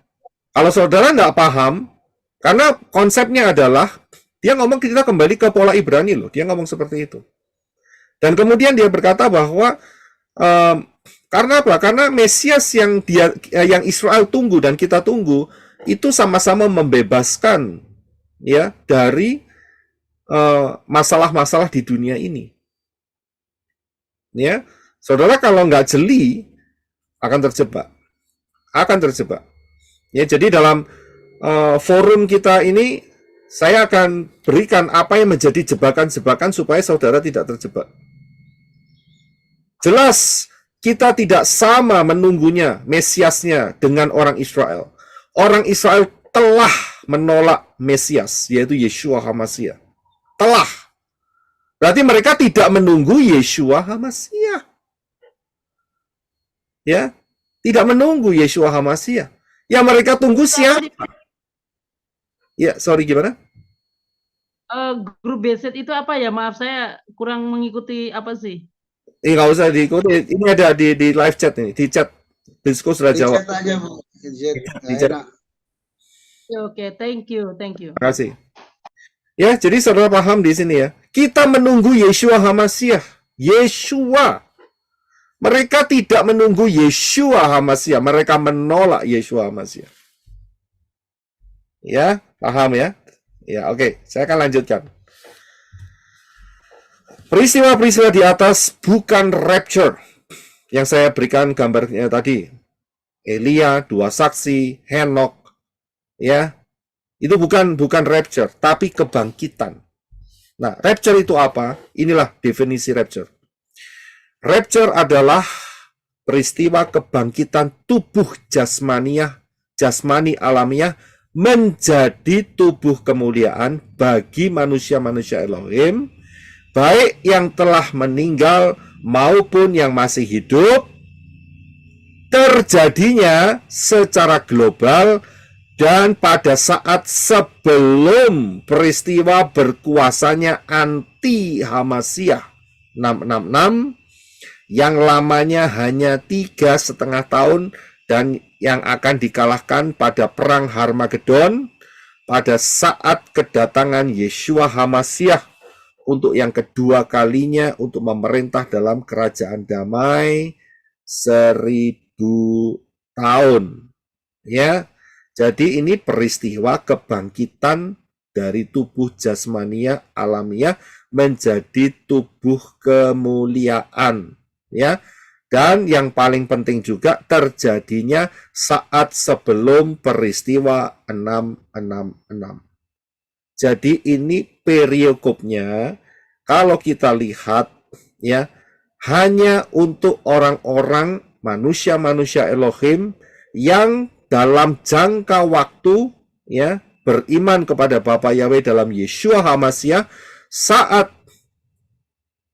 kalau saudara nggak paham, karena konsepnya adalah, dia ngomong kita kembali ke pola Ibrani loh. Dia ngomong seperti itu. Dan kemudian dia berkata bahwa, karena apa? Karena Mesias yang Israel tunggu dan kita tunggu, itu sama-sama membebaskan ya dari masalah-masalah di dunia ini. Ya, saudara kalau nggak jeli akan terjebak, Ya, jadi dalam forum kita ini saya akan berikan apa yang menjadi jebakan-jebakan supaya saudara tidak terjebak. Jelas kita tidak sama menunggunya Mesiasnya dengan orang Israel. Orang Israel telah menolak Mesias, yaitu Yeshua HaMashiach. Telah. Berarti mereka tidak menunggu Yeshua HaMashiach. Ya, tidak menunggu Yeshua HaMashiach. Yang mereka tunggu siapa? Ya, sorry, gimana? Grup BZ itu apa ya? Maaf, saya kurang mengikuti apa sih? Nggak usah diikuti. Ini ada di live chat ini, di chat. Disko sudah Di jawab. chat aja, Bu. Di chat. Di chat. Oke, thank you. Terima kasih. Ya, jadi saudara paham di sini ya. Kita menunggu Yeshua HaMasyiah. Yeshua. Mereka tidak menunggu Yeshua HaMasyiah. Mereka menolak Yeshua HaMasyiah. Ya, paham ya? Ya, oke. Saya akan lanjutkan. Peristiwa-peristiwa di atas bukan rapture. Yang saya berikan gambarnya tadi. Elia, 2 saksi, Henok. Ya, itu bukan rapture, tapi kebangkitan. Nah, rapture itu apa? Inilah definisi rapture. Rapture adalah peristiwa kebangkitan tubuh jasmani alamiah menjadi tubuh kemuliaan bagi manusia-manusia Elohim, baik yang telah meninggal maupun yang masih hidup, terjadinya secara global dan pada saat sebelum peristiwa berkuasanya anti HaMasyiah 666 yang lamanya hanya 3,5 tahun dan yang akan dikalahkan pada perang Harmagedon pada saat kedatangan Yeshua HaMasyiah untuk yang kedua kalinya untuk memerintah dalam kerajaan damai 1000 tahun. Ya, jadi ini peristiwa kebangkitan dari tubuh jasmania alamiah menjadi tubuh kemuliaan. Ya, dan yang paling penting juga terjadinya saat sebelum peristiwa 666. Jadi ini periokopnya kalau kita lihat ya hanya untuk orang-orang manusia-manusia Elohim yang dalam jangka waktu ya beriman kepada Bapa Yahweh dalam Yeshua HaMasyiah saat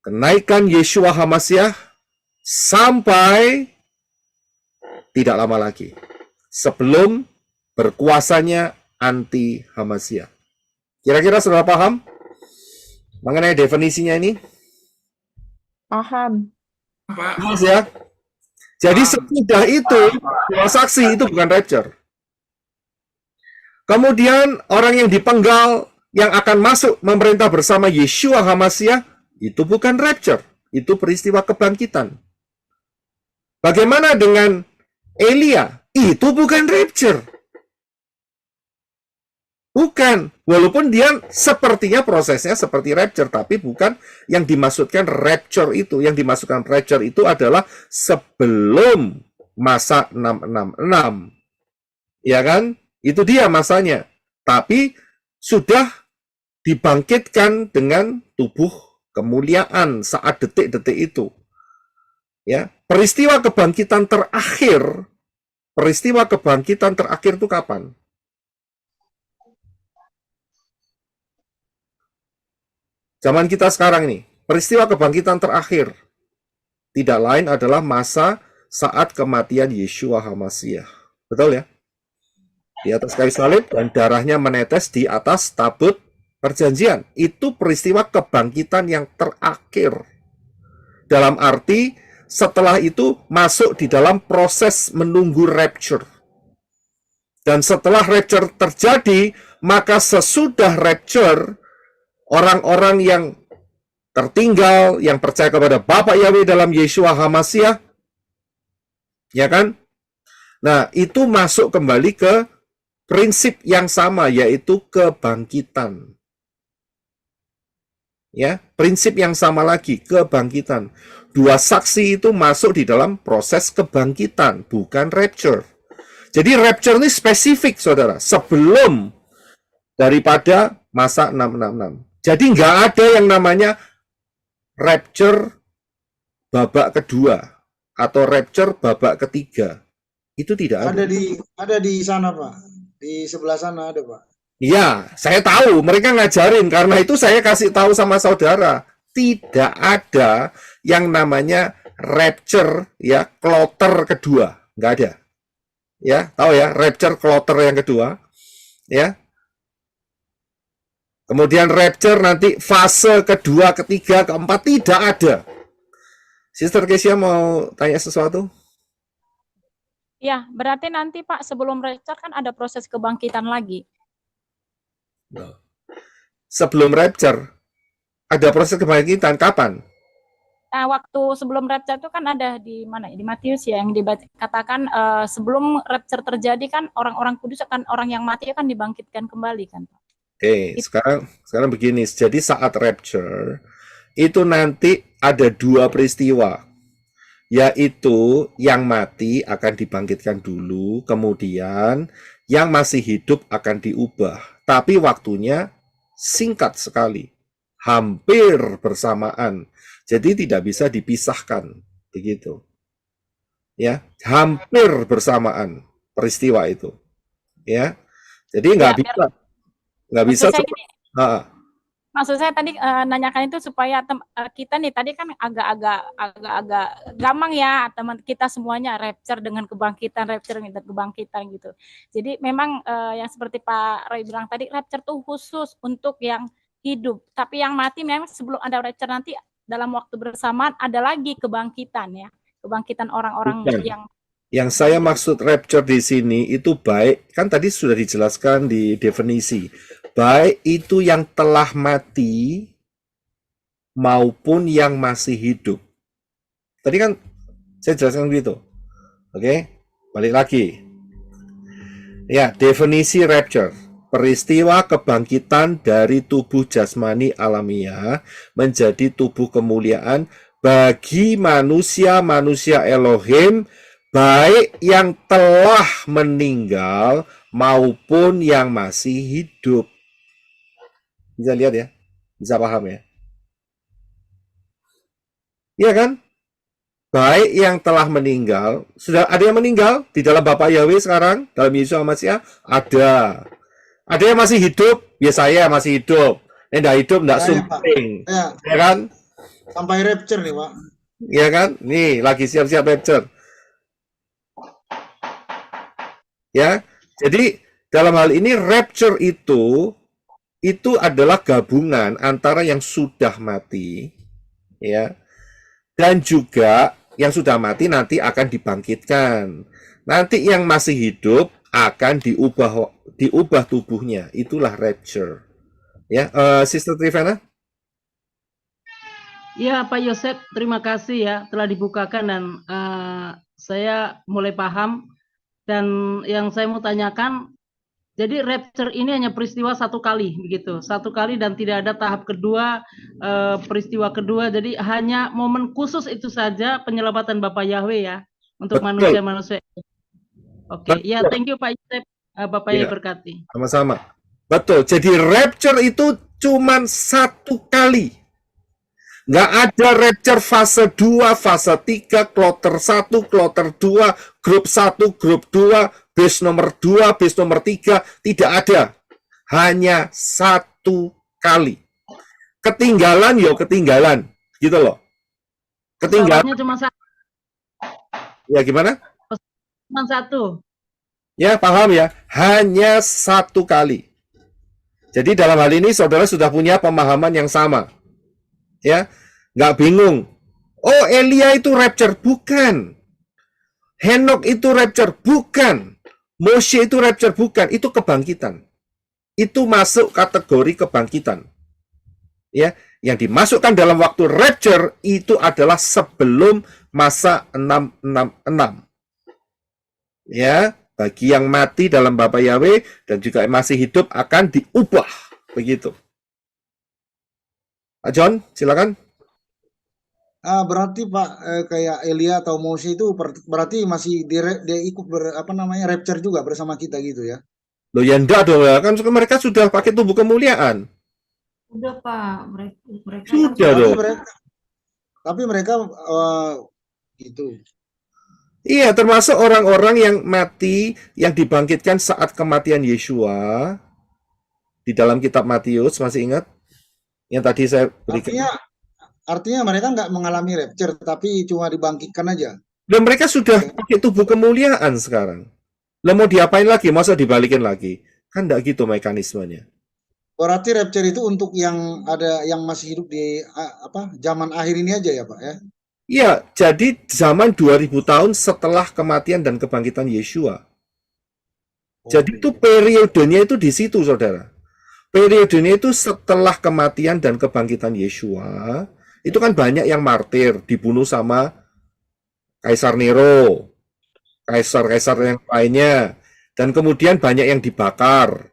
kenaikan Yeshua HaMasyiah sampai tidak lama lagi sebelum berkuasanya anti HaMasyiah. Kira-kira saudara paham mengenai definisinya ini? Paham. Jelas ya? Jadi sesudah itu, 2 saksi itu bukan rapture. Kemudian orang yang dipenggal yang akan masuk memerintah bersama Yeshua HaMasyiah itu bukan rapture, itu peristiwa kebangkitan. Bagaimana dengan Elia? Itu bukan rapture. Bukan, walaupun dia sepertinya prosesnya seperti rapture, tapi bukan yang dimaksudkan rapture itu. Yang dimaksudkan rapture itu adalah sebelum masa 666. Ya kan? Itu dia masanya. Tapi sudah dibangkitkan dengan tubuh kemuliaan saat detik-detik itu. Ya, peristiwa kebangkitan terakhir itu kapan? Zaman kita sekarang ini, peristiwa kebangkitan terakhir tidak lain adalah masa saat kematian Yeshua HaMasyiah. Betul ya? Di atas kayu salib dan darahnya menetes di atas tabut perjanjian. Itu peristiwa kebangkitan yang terakhir. Dalam arti setelah itu masuk di dalam proses menunggu rapture. Dan setelah rapture terjadi, maka sesudah rapture, orang-orang yang tertinggal, yang percaya kepada Bapa Yahweh dalam Yeshua HaMasyiah, ya kan? Nah, itu masuk kembali ke prinsip yang sama, yaitu kebangkitan. Ya, prinsip yang sama lagi, kebangkitan. 2 saksi itu masuk di dalam proses kebangkitan, bukan rapture. Jadi rapture ini spesifik, saudara, sebelum daripada masa 666. Jadi nggak ada yang namanya rapture babak kedua atau rapture babak ketiga. Itu tidak ada. Ada di sana, Pak. Di sebelah sana ada, Pak. Iya, saya tahu. Mereka ngajarin. Karena itu saya kasih tahu sama saudara. Tidak ada yang namanya rapture, ya, kloter kedua. Nggak ada. Ya, tahu ya, rapture kloter yang kedua. Ya. Kemudian rapture nanti fase kedua, ketiga, keempat, tidak ada. Sister Kesia mau tanya sesuatu? Ya, berarti nanti Pak sebelum rapture kan ada proses kebangkitan lagi. Sebelum rapture, ada proses kebangkitan kapan? Nah, waktu sebelum rapture itu kan ada di mana ya? Di Matius ya yang dikatakan sebelum rapture terjadi kan orang-orang kudus akan orang yang mati akan dibangkitkan kembali kan Pak. Oke, sekarang begini. Jadi saat rapture itu nanti ada dua peristiwa, yaitu yang mati akan dibangkitkan dulu, kemudian yang masih hidup akan diubah. Tapi waktunya singkat sekali, hampir bersamaan. Jadi tidak bisa dipisahkan, begitu. Ya, hampir bersamaan peristiwa itu. Ya, jadi nggak bisa Maksud saya coba. gini, Ah, maksud saya tadi nanyakan itu supaya kita nih tadi kan agak gampang ya teman kita semuanya rapture dengan kebangkitan, rapture dengan kebangkitan gitu. Jadi memang yang seperti Pak Roy bilang tadi rapture tuh khusus untuk yang hidup, tapi yang mati memang sebelum ada rapture nanti dalam waktu bersamaan ada lagi kebangkitan ya, kebangkitan orang-orang bukan. yang Yang saya maksud rapture di sini itu baik, kan tadi sudah dijelaskan di definisi. Baik itu yang telah mati maupun yang masih hidup. Tadi kan saya jelaskan begitu. Oke, balik lagi. Ya, definisi rapture. Peristiwa kebangkitan dari tubuh jasmani alamiah menjadi tubuh kemuliaan bagi manusia-manusia Elohim, baik yang telah meninggal maupun yang masih hidup. Bisa lihat ya? Bisa paham ya? Iya kan? Baik yang telah meninggal, sudah ada yang meninggal di dalam Bapak Yahweh sekarang, dalam Yesus Masiah, ada. Ada yang masih hidup, ya saya masih hidup. Yang tidak hidup, tidak sumping. Ya kan? Sampai rapture nih, Pak. Ya kan? Nih, lagi siap-siap rapture. Ya, jadi dalam hal ini rapture itu adalah gabungan antara yang sudah mati, ya, dan juga yang sudah mati nanti akan dibangkitkan. Nanti yang masih hidup akan diubah tubuhnya. Itulah rapture. Ya, Sister Trivana? Ya, Pak Yosef, terima kasih ya telah dibukakan dan saya mulai paham. Dan yang saya mau tanyakan, jadi rapture ini hanya peristiwa satu kali, begitu, satu kali dan tidak ada tahap kedua, peristiwa kedua. Jadi hanya momen khusus itu saja penyelamatan Bapak Yahweh ya untuk manusia-manusia. Oke, ya, thank you Pak Yosef, Bapak Yahweh berkati. Sama-sama. Betul. Jadi rapture itu cuma satu kali. Nggak ada rapture fase 2, fase 3, kloter 1, kloter 2, grup 1, grup 2, base nomor 2, base nomor 3. Tidak ada. Hanya satu kali. Ketinggalan, yo ketinggalan. Gitu loh. Ketinggalan. Cuma satu. Ya gimana? Cuma satu. Ya, paham ya. Hanya satu kali. Jadi dalam hal ini saudara sudah punya pemahaman yang sama. Ya, nggak bingung. Oh, Elia itu rapture, bukan. Henok itu rapture, bukan. Moshe itu rapture, bukan. Itu kebangkitan. Itu masuk kategori kebangkitan. Ya, yang dimasukkan dalam waktu rapture itu adalah sebelum masa 666. Ya, bagi yang mati dalam Bapa Yahweh dan juga yang masih hidup akan diubah, begitu. Pak John, silakan. Berarti Pak kayak Elia atau Mose itu berarti masih dia ikut rapture juga bersama kita gitu ya? Loh ya enggak dong, kan mereka sudah pakai tubuh kemuliaan. Udah Pak, mereka Sudah dong. Tapi mereka gitu. Iya, termasuk orang-orang yang mati yang dibangkitkan saat kematian Yeshua di dalam kitab Matius, masih ingat? Yang tadi saya berikan. Artinya mereka nggak mengalami rapture, tapi cuma dibangkitkan aja. Dan mereka sudah pakai tubuh kemuliaan sekarang. Lah mau diapain lagi? Masa dibalikin lagi? Kan enggak gitu mekanismenya. Berarti rapture itu untuk yang ada yang masih hidup di zaman akhir ini aja ya Pak ya? Iya, jadi zaman 2000 tahun setelah kematian dan kebangkitan Yeshua. Jadi itu periodenya itu di situ, saudara. Periodenya itu setelah kematian dan kebangkitan Yeshua. Itu kan banyak yang martir, dibunuh sama Kaisar Nero, kaisar-kaisar yang lainnya. Dan kemudian banyak yang dibakar.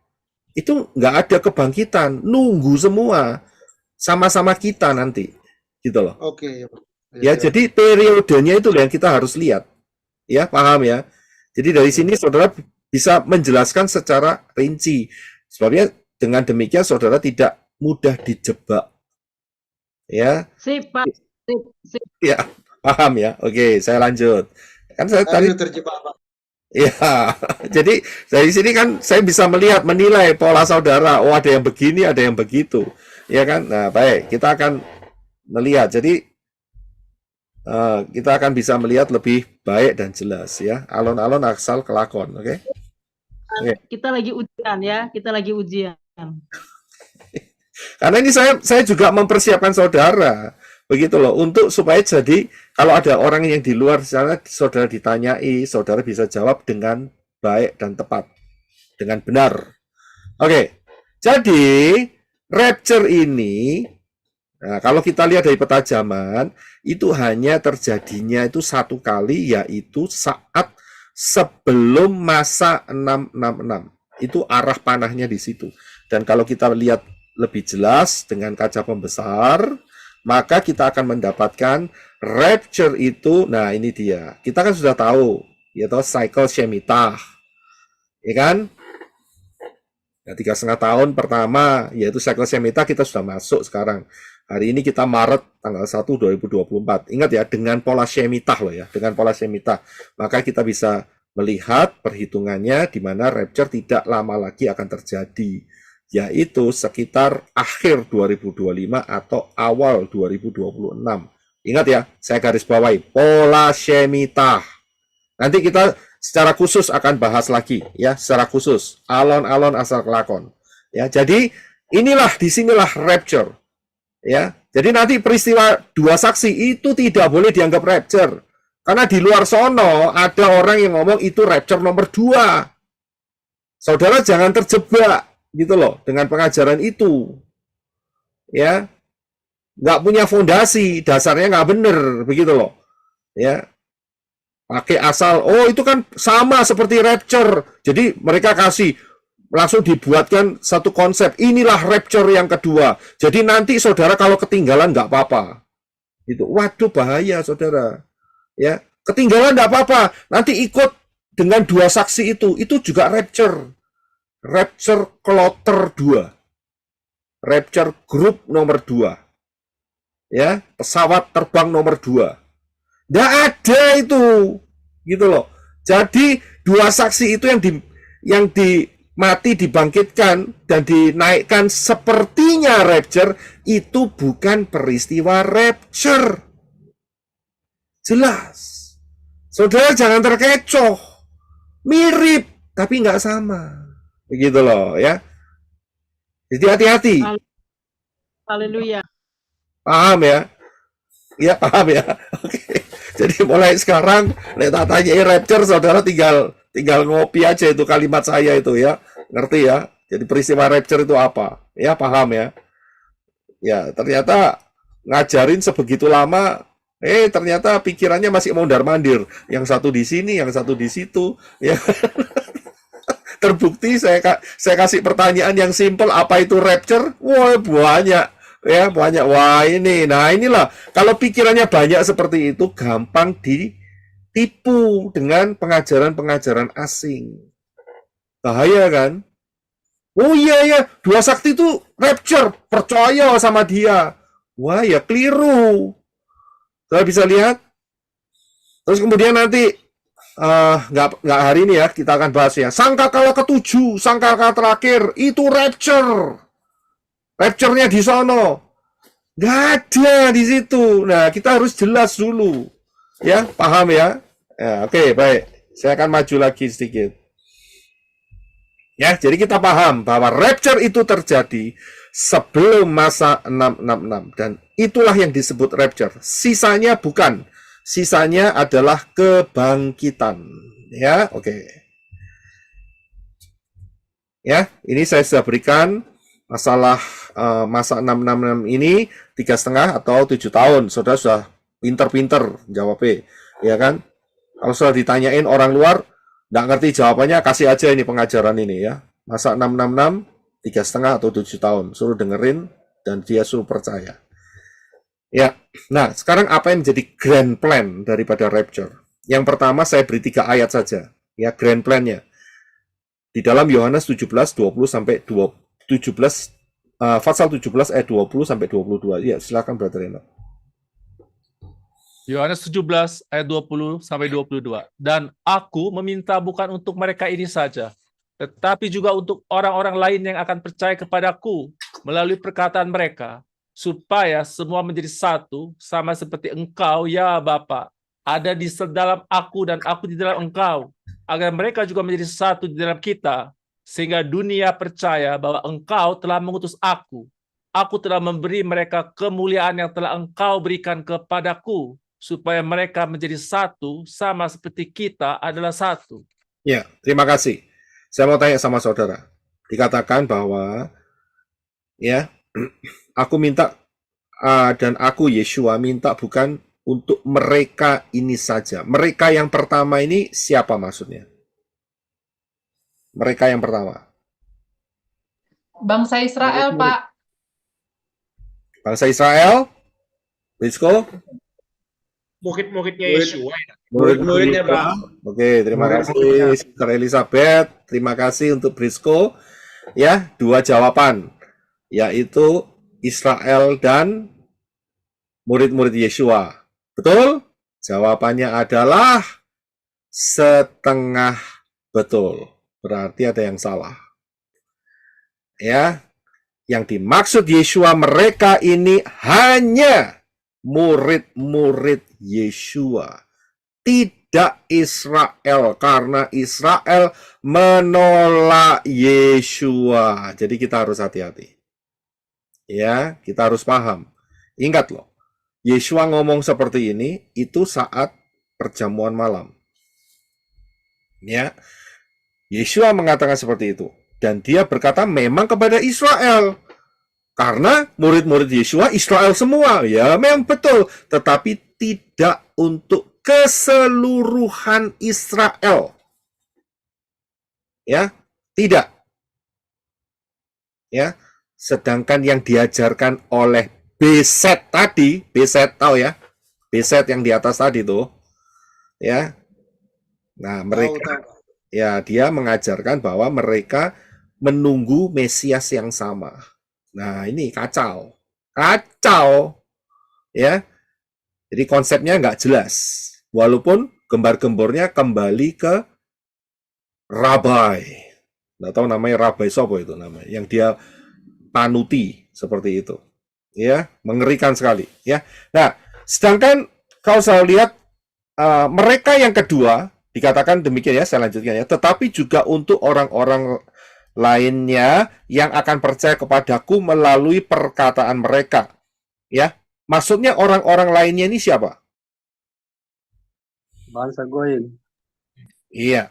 Itu nggak ada kebangkitan, nunggu semua. Sama-sama kita nanti. Gitu loh. Oke. Ya, jadi periodenya itu yang kita harus lihat. Ya, paham ya? Jadi dari sini saudara bisa menjelaskan secara rinci. Sebabnya dengan demikian saudara tidak mudah dijebak. Ya. Sip, Pak. Sip. Ya, paham ya? Oke, saya lanjut. Kan saya tadi terjebak, Pak. ya, jadi dari sini kan saya bisa melihat, menilai pola saudara. Oh, ada yang begini, ada yang begitu. Ya kan? Nah, baik. Kita akan melihat. Jadi kita akan bisa melihat lebih baik dan jelas ya. Alon-alon asal kelakon, oke? Kita lagi ujian ya, kita lagi ujian. Karena ini saya juga mempersiapkan saudara, begitu loh, untuk supaya jadi kalau ada orang yang di luar sana, saudara ditanyai, saudara bisa jawab dengan baik dan tepat, dengan benar. Oke, jadi rapture ini, nah, kalau kita lihat dari peta zaman, itu hanya terjadinya itu satu kali, yaitu saat sebelum masa 666. Itu arah panahnya di situ. Dan kalau kita lihat lebih jelas dengan kaca pembesar, maka kita akan mendapatkan rapture itu. Nah, ini dia. Kita kan sudah tahu, yaitu cycle Shemitah. Ya kan? Ya, 3,5 tahun pertama, yaitu cycle Shemitah kita sudah masuk sekarang. Hari ini kita Maret tanggal 1 2024. Ingat ya, dengan pola Shemitah loh ya, dengan pola Shemitah. Maka kita bisa melihat perhitungannya di mana rapture tidak lama lagi akan terjadi, yaitu sekitar akhir 2025 atau awal 2026. Ingat ya, saya garis bawahi pola Shemitah. Nanti kita secara khusus akan bahas lagi ya, secara khusus alon-alon asal kelakon. Ya, jadi inilah disinilah rapture. Ya, jadi nanti peristiwa dua saksi itu tidak boleh dianggap rapture, karena di luar sono ada orang yang ngomong itu rapture nomor 2. Saudara jangan terjebak gitu loh dengan pengajaran itu, ya, nggak punya fondasi, dasarnya nggak bener begitu loh, ya, pakai asal, oh itu kan sama seperti rapture, jadi mereka kasih langsung dibuatkan satu konsep, inilah rapture yang kedua. Jadi nanti saudara kalau ketinggalan nggak apa-apa. Gitu. Waduh bahaya saudara. Ya, ketinggalan nggak apa-apa. Nanti ikut dengan dua saksi itu juga rapture. Rapture kloter 2. Rapture group nomor 2. Ya, pesawat terbang nomor 2. Nggak ada itu. Gitu loh. Jadi dua saksi itu yang mati dibangkitkan dan dinaikkan sepertinya rapture, itu bukan peristiwa rapture. Jelas. Saudara jangan terkecoh. Mirip, tapi nggak sama. Begitu loh ya. Jadi hati-hati. Haleluya. Paham ya? Iya paham ya. Oke. Jadi mulai sekarang, tak tanyai rapture, saudara tinggal ngopi aja itu kalimat saya itu ya, ngerti ya? Jadi peristiwa rapture itu apa? Ya paham ya? Ya ternyata ngajarin sebegitu lama, ternyata pikirannya masih mondar-mandir. Yang satu di sini, yang satu di situ. Ya. Terbukti saya kasih pertanyaan yang simple, apa itu rapture? Wah banyak. Ya banyak. Wah ini, nah inilah kalau pikirannya banyak seperti itu gampang ditipu dengan pengajaran-pengajaran asing. Bahaya kan? Oh iya ya, dua sakti itu rapture, percaya sama dia. Wah ya keliru. Saya bisa lihat. Terus kemudian nanti nggak hari ini ya kita akan bahas ya. Sangkakala ke-7, sangkakala terakhir itu rapture. Rapture-nya di sono. Nggak ada di situ. Nah, kita harus jelas dulu. Ya, paham ya? Ya, oke, baik. Saya akan maju lagi sedikit. Ya, jadi kita paham bahwa rapture itu terjadi sebelum masa 666, dan itulah yang disebut rapture. Sisanya bukan, sisanya adalah kebangkitan. Ya, oke. Ya, ini saya sudah berikan masalah masa 666 ini 3,5 atau 7 tahun. Saudara sudah pinter-pinter jawabnya, ya kan? Kalau sudah ditanyain orang luar nggak ngerti jawabannya, kasih aja ini pengajaran ini ya. Masa 666 3,5 atau 7 tahun, suruh dengerin dan dia suruh percaya. Ya, nah sekarang apa yang menjadi grand plan daripada rapture? Yang pertama saya beri 3 ayat saja, ya grand plan-nya. Di dalam Yohanes 17 20 sampai 17 pasal 17 ayat 20 sampai 22. Ya, silakan Brother Enoch. Yohanes 17 ayat 20 sampai 22. Dan aku meminta bukan untuk mereka ini saja, tetapi juga untuk orang-orang lain yang akan percaya kepadaku melalui perkataan mereka, supaya semua menjadi satu, sama seperti Engkau, ya Bapa, ada di dalam aku dan aku di dalam Engkau, agar mereka juga menjadi satu di dalam kita, sehingga dunia percaya bahwa Engkau telah mengutus aku. Aku telah memberi mereka kemuliaan yang telah Engkau berikan kepadaku, supaya mereka menjadi satu, sama seperti kita adalah satu. Ya, terima kasih. Saya mau tanya sama saudara. Dikatakan bahwa, ya, aku minta, dan aku Yeshua minta bukan untuk mereka ini saja. Mereka yang pertama ini siapa maksudnya? Mereka yang pertama. Bangsa Israel, Pak. Bangsa Israel? Rizko? Murid-muridnya Yeshua. Murid-muridnya, Pak. Oke, terima kasih Sister Elizabeth. Terima kasih untuk Brisco. Ya, 2 jawaban, yaitu Israel dan murid-murid Yeshua. Betul? Jawabannya adalah setengah betul. Berarti ada yang salah. Ya, yang dimaksud Yeshua mereka ini hanya murid-murid Yeshua, tidak Israel, karena Israel menolak Yeshua. Jadi kita harus hati-hati. Ya, kita harus paham. Ingat loh, Yeshua ngomong seperti ini itu saat perjamuan malam. Ya, Yeshua mengatakan seperti itu, dan dia berkata memang kepada Israel. Karena murid-murid Yeshua Israel semua, ya memang betul, tetapi tidak untuk keseluruhan Israel. Ya, tidak. Ya, sedangkan yang diajarkan oleh Beset tadi, Beset tahu ya? Beset yang di atas tadi tuh. Ya. Nah, mereka ya dia mengajarkan bahwa mereka menunggu Mesias yang sama. Nah, ini kacau. Kacau. Ya. Jadi konsepnya nggak jelas. Walaupun gembar-gembornya kembali ke Rabai. Nggak tahu namanya Rabai Sopo itu namanya. Yang dia panuti seperti itu. Ya, mengerikan sekali. Ya. Nah, sedangkan kalau saya lihat mereka yang kedua dikatakan demikian ya, saya lanjutkan ya. Tetapi juga untuk orang-orang lainnya yang akan percaya kepadaku melalui perkataan mereka. Ya, maksudnya orang-orang lainnya ini siapa? Bangsa Goyim. Iya.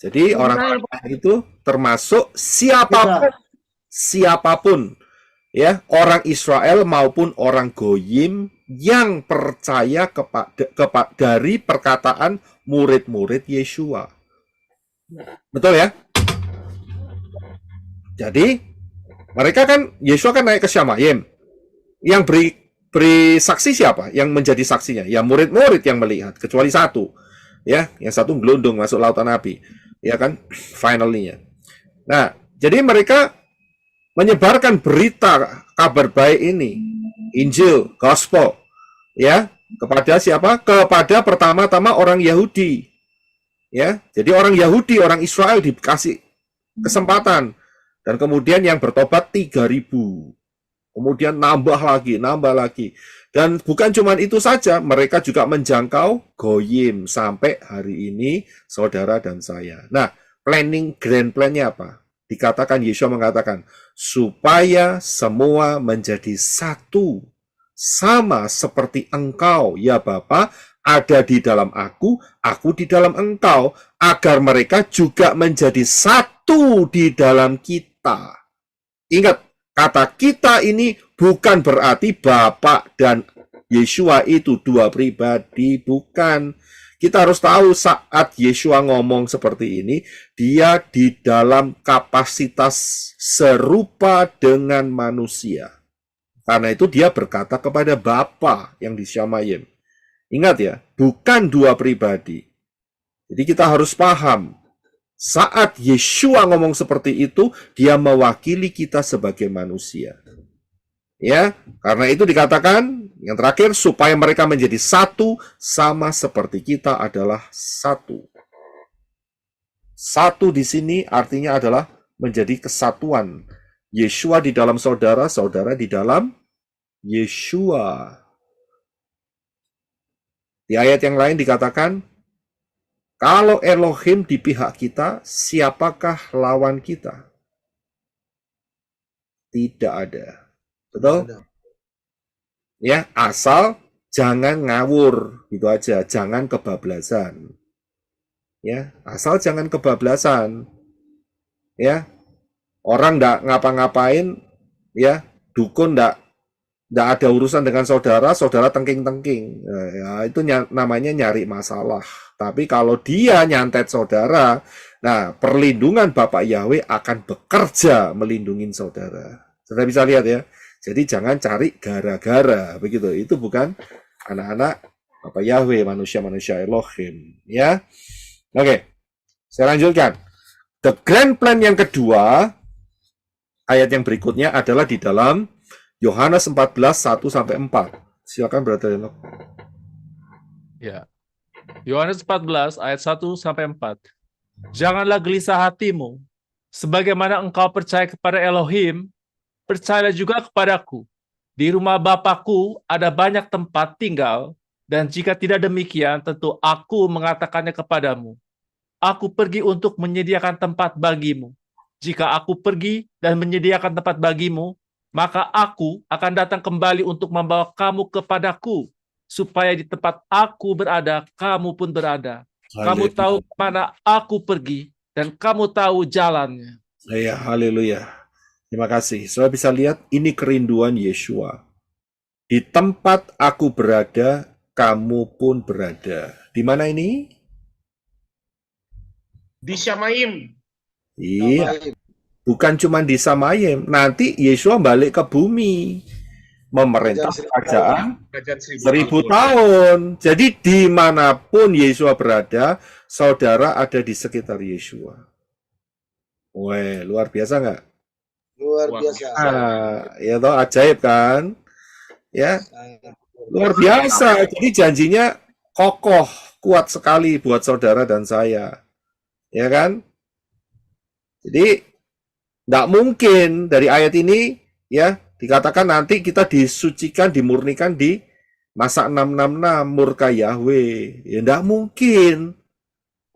Jadi orang-orang itu termasuk siapapun, ya, orang Israel maupun orang Goyim yang percaya dari perkataan murid-murid Yeshua. Betul ya? Jadi mereka kan, Yeshua kan naik ke Shamayim. Yang beri saksi siapa? Yang menjadi saksinya? Ya murid-murid yang melihat, kecuali satu. Ya, yang satu gelundung masuk lautan api. Ya kan? Finally-nya. Nah, jadi mereka menyebarkan berita kabar baik ini, Injil, Gospel, ya, kepada siapa? Kepada pertama-tama orang Yahudi. Ya, jadi orang Yahudi, orang Israel dikasih kesempatan. Dan kemudian yang bertobat 3.000. Kemudian nambah lagi. Dan bukan cuma itu saja, mereka juga menjangkau Goyim sampai hari ini, saudara dan saya. Nah, grand plan-nya apa? dikatakan, Yeshua mengatakan, supaya semua menjadi satu, sama seperti engkau, ya Bapa, ada di dalam aku di dalam engkau, agar mereka juga menjadi satu di dalam kita. Ingat, kata kita ini bukan berarti Bapa dan Yeshua itu dua pribadi, bukan. Kita harus tahu saat Yeshua ngomong seperti ini, dia di dalam kapasitas serupa dengan manusia. Karena itu dia berkata kepada Bapa yang di Shamayim. Ingat ya, bukan dua pribadi. Jadi kita harus paham, saat Yeshua ngomong seperti itu, dia mewakili kita sebagai manusia. Ya, karena itu dikatakan yang terakhir, supaya mereka menjadi satu, sama seperti kita adalah satu. Satu di sini artinya adalah menjadi kesatuan. Yeshua di dalam saudara, saudara di dalam Yeshua. Di ayat yang lain dikatakan, kalau Elohim di pihak kita, siapakah lawan kita? Tidak ada. Betul? Ya, asal jangan ngawur, gitu aja. Jangan kebablasan. Ya, asal jangan kebablasan. Ya, orang ndak ngapa-ngapain, ya, dukun ndak ada urusan dengan saudara, saudara tengking-tengking. Ya, itu namanya nyari masalah. Tapi kalau dia nyantet saudara, nah, perlindungan Bapak Yahweh akan bekerja melindungi saudara. Saudara bisa lihat ya. Jadi jangan cari gara-gara, begitu. Itu bukan anak-anak Bapak Yahweh, manusia-manusia Elohim, ya. Oke, saya lanjutkan. The grand plan yang kedua, ayat yang berikutnya adalah di dalam Yohanes 14, 1-4. Silakan Brother Enoch. Ya. Yohanes 14 ayat 1-4. Janganlah gelisah hatimu, sebagaimana engkau percaya kepada Elohim, percayalah juga kepadaku. Di rumah Bapakku ada banyak tempat tinggal, dan jika tidak demikian, tentu aku mengatakannya kepadamu. Aku pergi untuk menyediakan tempat bagimu. Jika aku pergi dan menyediakan tempat bagimu, maka aku akan datang kembali untuk membawa kamu kepadaku, supaya di tempat aku berada, kamu pun berada. Kamu tahu kemana aku pergi, dan kamu tahu jalannya. Ya, haleluya. Terima kasih. Saudara bisa lihat, ini kerinduan Yeshua. Di tempat aku berada, kamu pun berada. Di mana ini? Di Shamayim. Iya. Bukan cuma di Shamayim. Nanti Yeshua balik ke bumi. Memerintah kerajaan 1000 tahun. Jadi dimanapun Yeshua berada, saudara ada di sekitar Yeshua. Weh, luar biasa nggak? Luar biasa. Ya toh, ajaib kan? Ya, luar biasa. Jadi janjinya kokoh, kuat sekali buat saudara dan saya. Ya kan? Jadi, tidak mungkin dari ayat ini, ya, dikatakan nanti kita disucikan, dimurnikan di masa 666 murka Yahweh. Ya, tidak mungkin.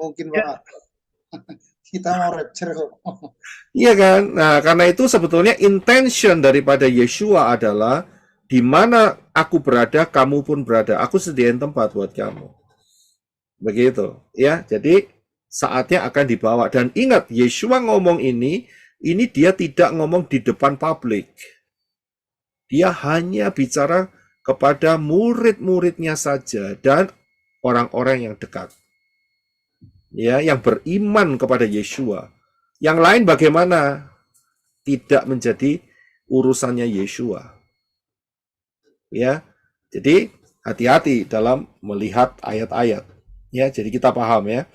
Mungkin, Pak. Kita mau rapture kok. Iya kan? Nah, karena itu sebetulnya intention daripada Yeshua adalah di mana aku berada, kamu pun berada. Aku sediain tempat buat kamu. Begitu, ya. Jadi saatnya akan dibawa. Dan ingat, Yeshua ngomong ini dia tidak ngomong di depan publik. Dia hanya bicara kepada murid-muridnya saja dan orang-orang yang dekat. Ya, yang beriman kepada Yeshua. Yang lain bagaimana? Tidak menjadi urusannya Yeshua. Ya. Jadi hati-hati dalam melihat ayat-ayat. Ya, jadi kita paham ya.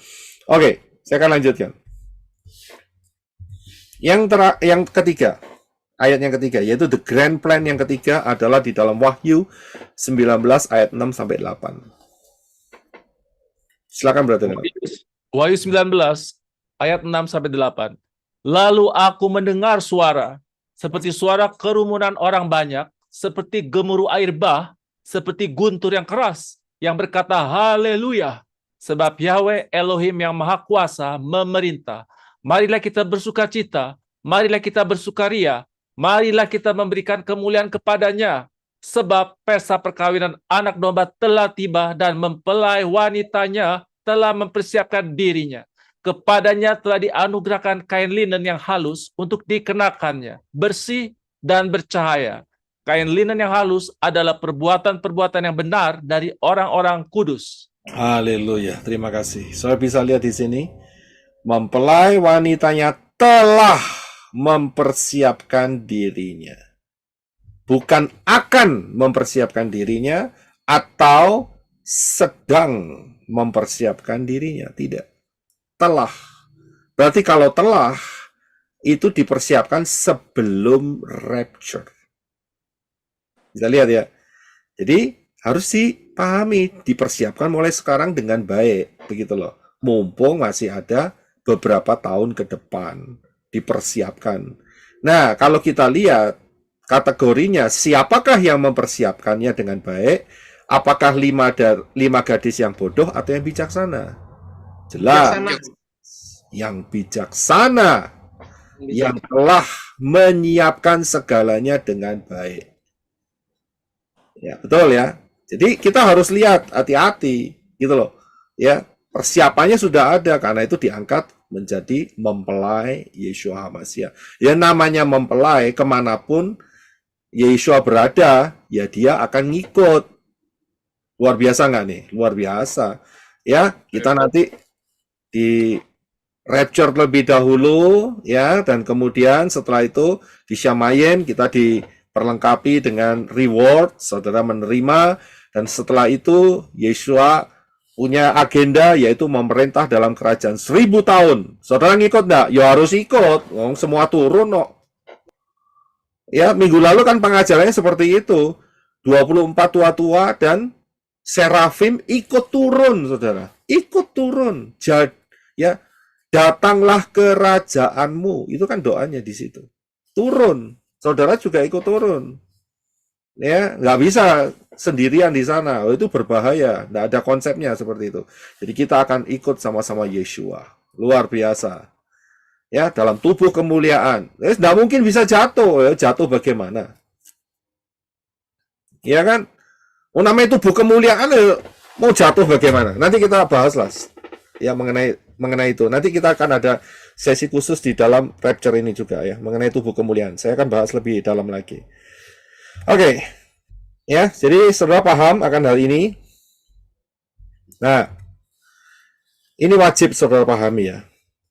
Oke, saya akan lanjutkan. Yang ketiga, ayat yang ketiga, yaitu the grand plan yang ketiga adalah di dalam Wahyu 19 ayat 6-8. Silakan Brother. Wahyu 19 ayat 6-8. Lalu aku mendengar suara seperti suara kerumunan orang banyak, seperti gemuruh air bah, seperti guntur yang keras, yang berkata haleluya, sebab Yahweh Elohim yang Maha Kuasa memerintah. Marilah kita bersukacita marilah kita bersukaria, marilah kita memberikan kemuliaan kepadanya, sebab pesta perkawinan anak domba telah tiba dan mempelai wanitanya telah mempersiapkan dirinya. Kepadanya telah dianugerahkan kain linen yang halus untuk dikenakannya, bersih dan bercahaya. Kain linen yang halus adalah perbuatan-perbuatan yang benar dari orang-orang kudus. Haleluya, terima kasih. Saudara bisa lihat di sini, mempelai wanitanya telah mempersiapkan dirinya. Bukan akan mempersiapkan dirinya atau sedang mempersiapkan dirinya, tidak. Telah. Berarti kalau telah, itu dipersiapkan sebelum rapture. Bisa lihat ya. Jadi harus dipahami, dipersiapkan mulai sekarang dengan baik, begitu loh. Mumpung masih ada beberapa tahun ke depan, dipersiapkan. Nah, kalau kita lihat kategorinya, siapakah yang mempersiapkannya dengan baik? Apakah 5 gadis yang bodoh atau yang bijaksana? Jelas, yang bijaksana, yang telah menyiapkan segalanya dengan baik. Ya, betul ya. Jadi kita harus lihat, hati-hati, gitu loh. Ya, persiapannya sudah ada, karena itu diangkat menjadi mempelai Yeshua HaMashiach. Ya, namanya mempelai, kemanapun Yeshua berada, ya dia akan ngikut. Luar biasa nggak nih? Luar biasa. Ya, kita nanti di rapture lebih dahulu, ya, dan kemudian setelah itu di Shamayim kita diperlengkapi dengan reward, saudara menerima, dan setelah itu Yeshua punya agenda, yaitu memerintah dalam kerajaan 1000 tahun. Saudara ngikut nggak? Ya harus ikut, semua turun kok. Ya, minggu lalu kan pengajarannya seperti itu. 24 tua-tua dan serafim ikut turun, saudara. Ikut turun. Ya, datanglah kerajaanmu. Itu kan doanya di situ. Turun. Saudara juga ikut turun. Ya, nggak bisa sendirian di sana. Oh, itu berbahaya. Nggak ada konsepnya seperti itu. Jadi kita akan ikut sama-sama Yeshua. Luar biasa. Ya, dalam tubuh kemuliaan. Nggak mungkin bisa jatuh. Ya, jatuh bagaimana? Ya kan? Namanya tubuh kemuliaan, mau jatuh bagaimana? Nanti kita bahas lah. Ya, mengenai itu. Nanti kita akan ada sesi khusus di dalam rapture ini juga ya, mengenai tubuh kemuliaan. Saya akan bahas lebih dalam lagi. Oke. Ya, jadi saudara paham akan hal ini. Nah, ini wajib saudara pahami ya,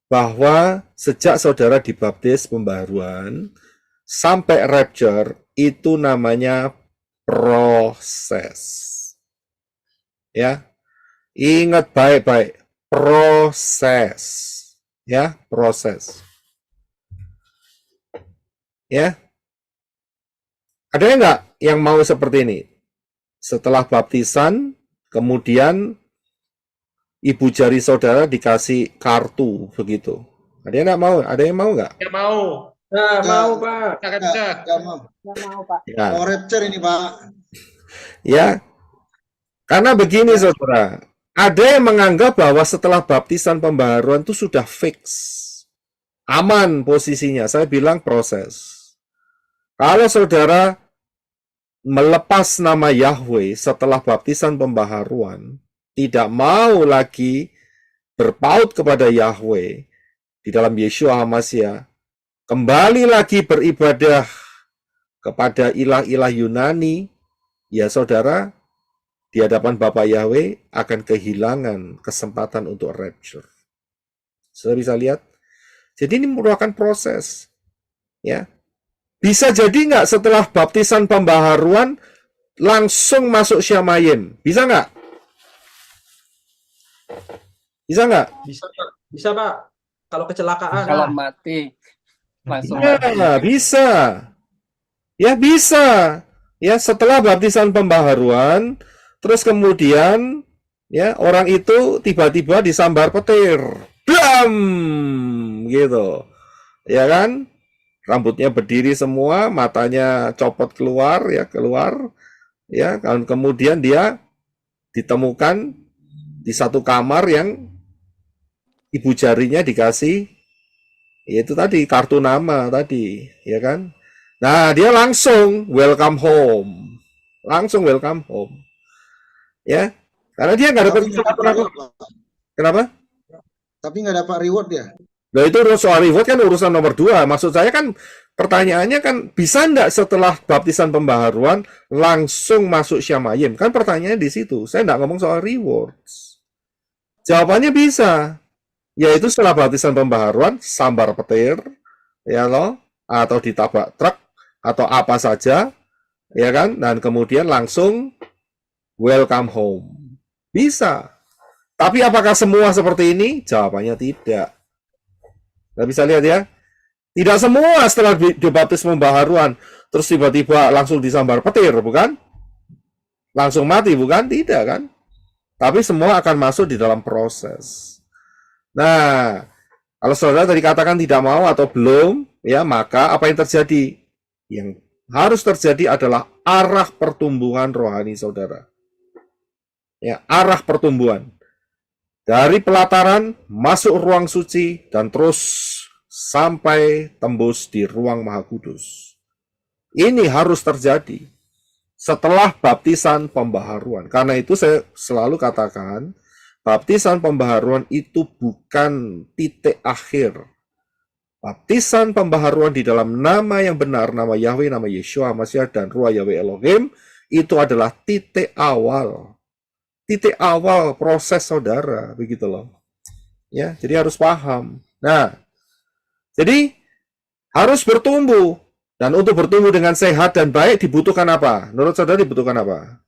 bahwa sejak saudara dibaptis pembaharuan sampai rapture itu namanya proses. Ya. Ingat baik-baik. Proses, ya, proses, ya. Ada nggak yang mau seperti ini? Setelah baptisan, kemudian ibu jari saudara dikasih kartu begitu. Ada yang nggak mau? Ada yang mau nggak? Ya mau. Nah, mau Pak. Nggak mau. Nggak mau, Pak. Ya. Mau rapture ini, Pak. Ya, karena begini saudara. Ada yang menganggap bahwa setelah baptisan pembaharuan itu sudah fix. Aman posisinya. Saya bilang proses. Kalau saudara melepas nama Yahweh setelah baptisan pembaharuan, tidak mau lagi berpaut kepada Yahweh di dalam Yeshua HaMashiach, kembali lagi beribadah kepada ilah-ilah Yunani, ya saudara, di hadapan Bapa Yahweh akan kehilangan kesempatan untuk rapture. Sudah bisa lihat? Jadi ini merupakan proses. Ya. Bisa jadi nggak setelah baptisan pembaharuan langsung masuk Shamayim? Bisa nggak? Bisa nggak? Bisa Pak. Bisa Pak. Kalau kecelakaan. Kalau mati langsung Ya, bisa. Ya, bisa. Ya, setelah baptisan pembaharuan, terus kemudian ya orang itu tiba-tiba disambar petir. Blam! Gitu. Ya kan? Rambutnya berdiri semua, matanya copot keluar ya, keluar. Ya, kemudian dia ditemukan di satu kamar yang ibu jarinya dikasih Yaitu tadi kartu nama tadi, ya kan? Nah, dia langsung welcome home. Langsung welcome home. Ya. Karena dia nggak dapat Tapi nggak dapat apa-apa. reward, Pak. Kenapa? Tapi nggak dapat reward ya. Nah, itu soal reward kan urusan nomor 2. Maksud saya kan pertanyaannya kan bisa nggak setelah baptisan pembaharuan langsung masuk Syamayim? Kan pertanyaannya di situ. Saya nggak ngomong soal rewards. Jawabannya bisa. Yaitu setelah baptisan pembaharuan, sambar petir, ya loh, atau ditabrak truk, atau apa saja, ya kan? Dan kemudian langsung welcome home. Bisa. Tapi apakah semua seperti ini? Jawabannya tidak. Nggak bisa lihat ya. Tidak semua setelah dibaptis pembaharuan, terus tiba-tiba langsung disambar petir, bukan? Langsung mati, bukan? Tidak kan? Tapi semua akan masuk di dalam proses. Nah, kalau saudara tadi katakan tidak mau atau belum, ya maka apa yang terjadi? Yang harus terjadi adalah arah pertumbuhan rohani saudara. Ya, arah pertumbuhan. Dari pelataran masuk ruang suci dan terus sampai tembus di ruang Maha Kudus. Ini harus terjadi setelah baptisan pembaharuan. Karena itu saya selalu katakan, baptisan pembaharuan itu bukan titik akhir. Baptisan pembaharuan di dalam nama yang benar, nama Yahweh, nama Yeshua HaMashiach, dan Ruah Yahweh Elohim, itu adalah titik awal. Titik awal proses saudara, begitu loh. Ya, jadi harus paham. Nah, jadi harus bertumbuh. Dan untuk bertumbuh dengan sehat dan baik dibutuhkan apa? Menurut saudara dibutuhkan apa?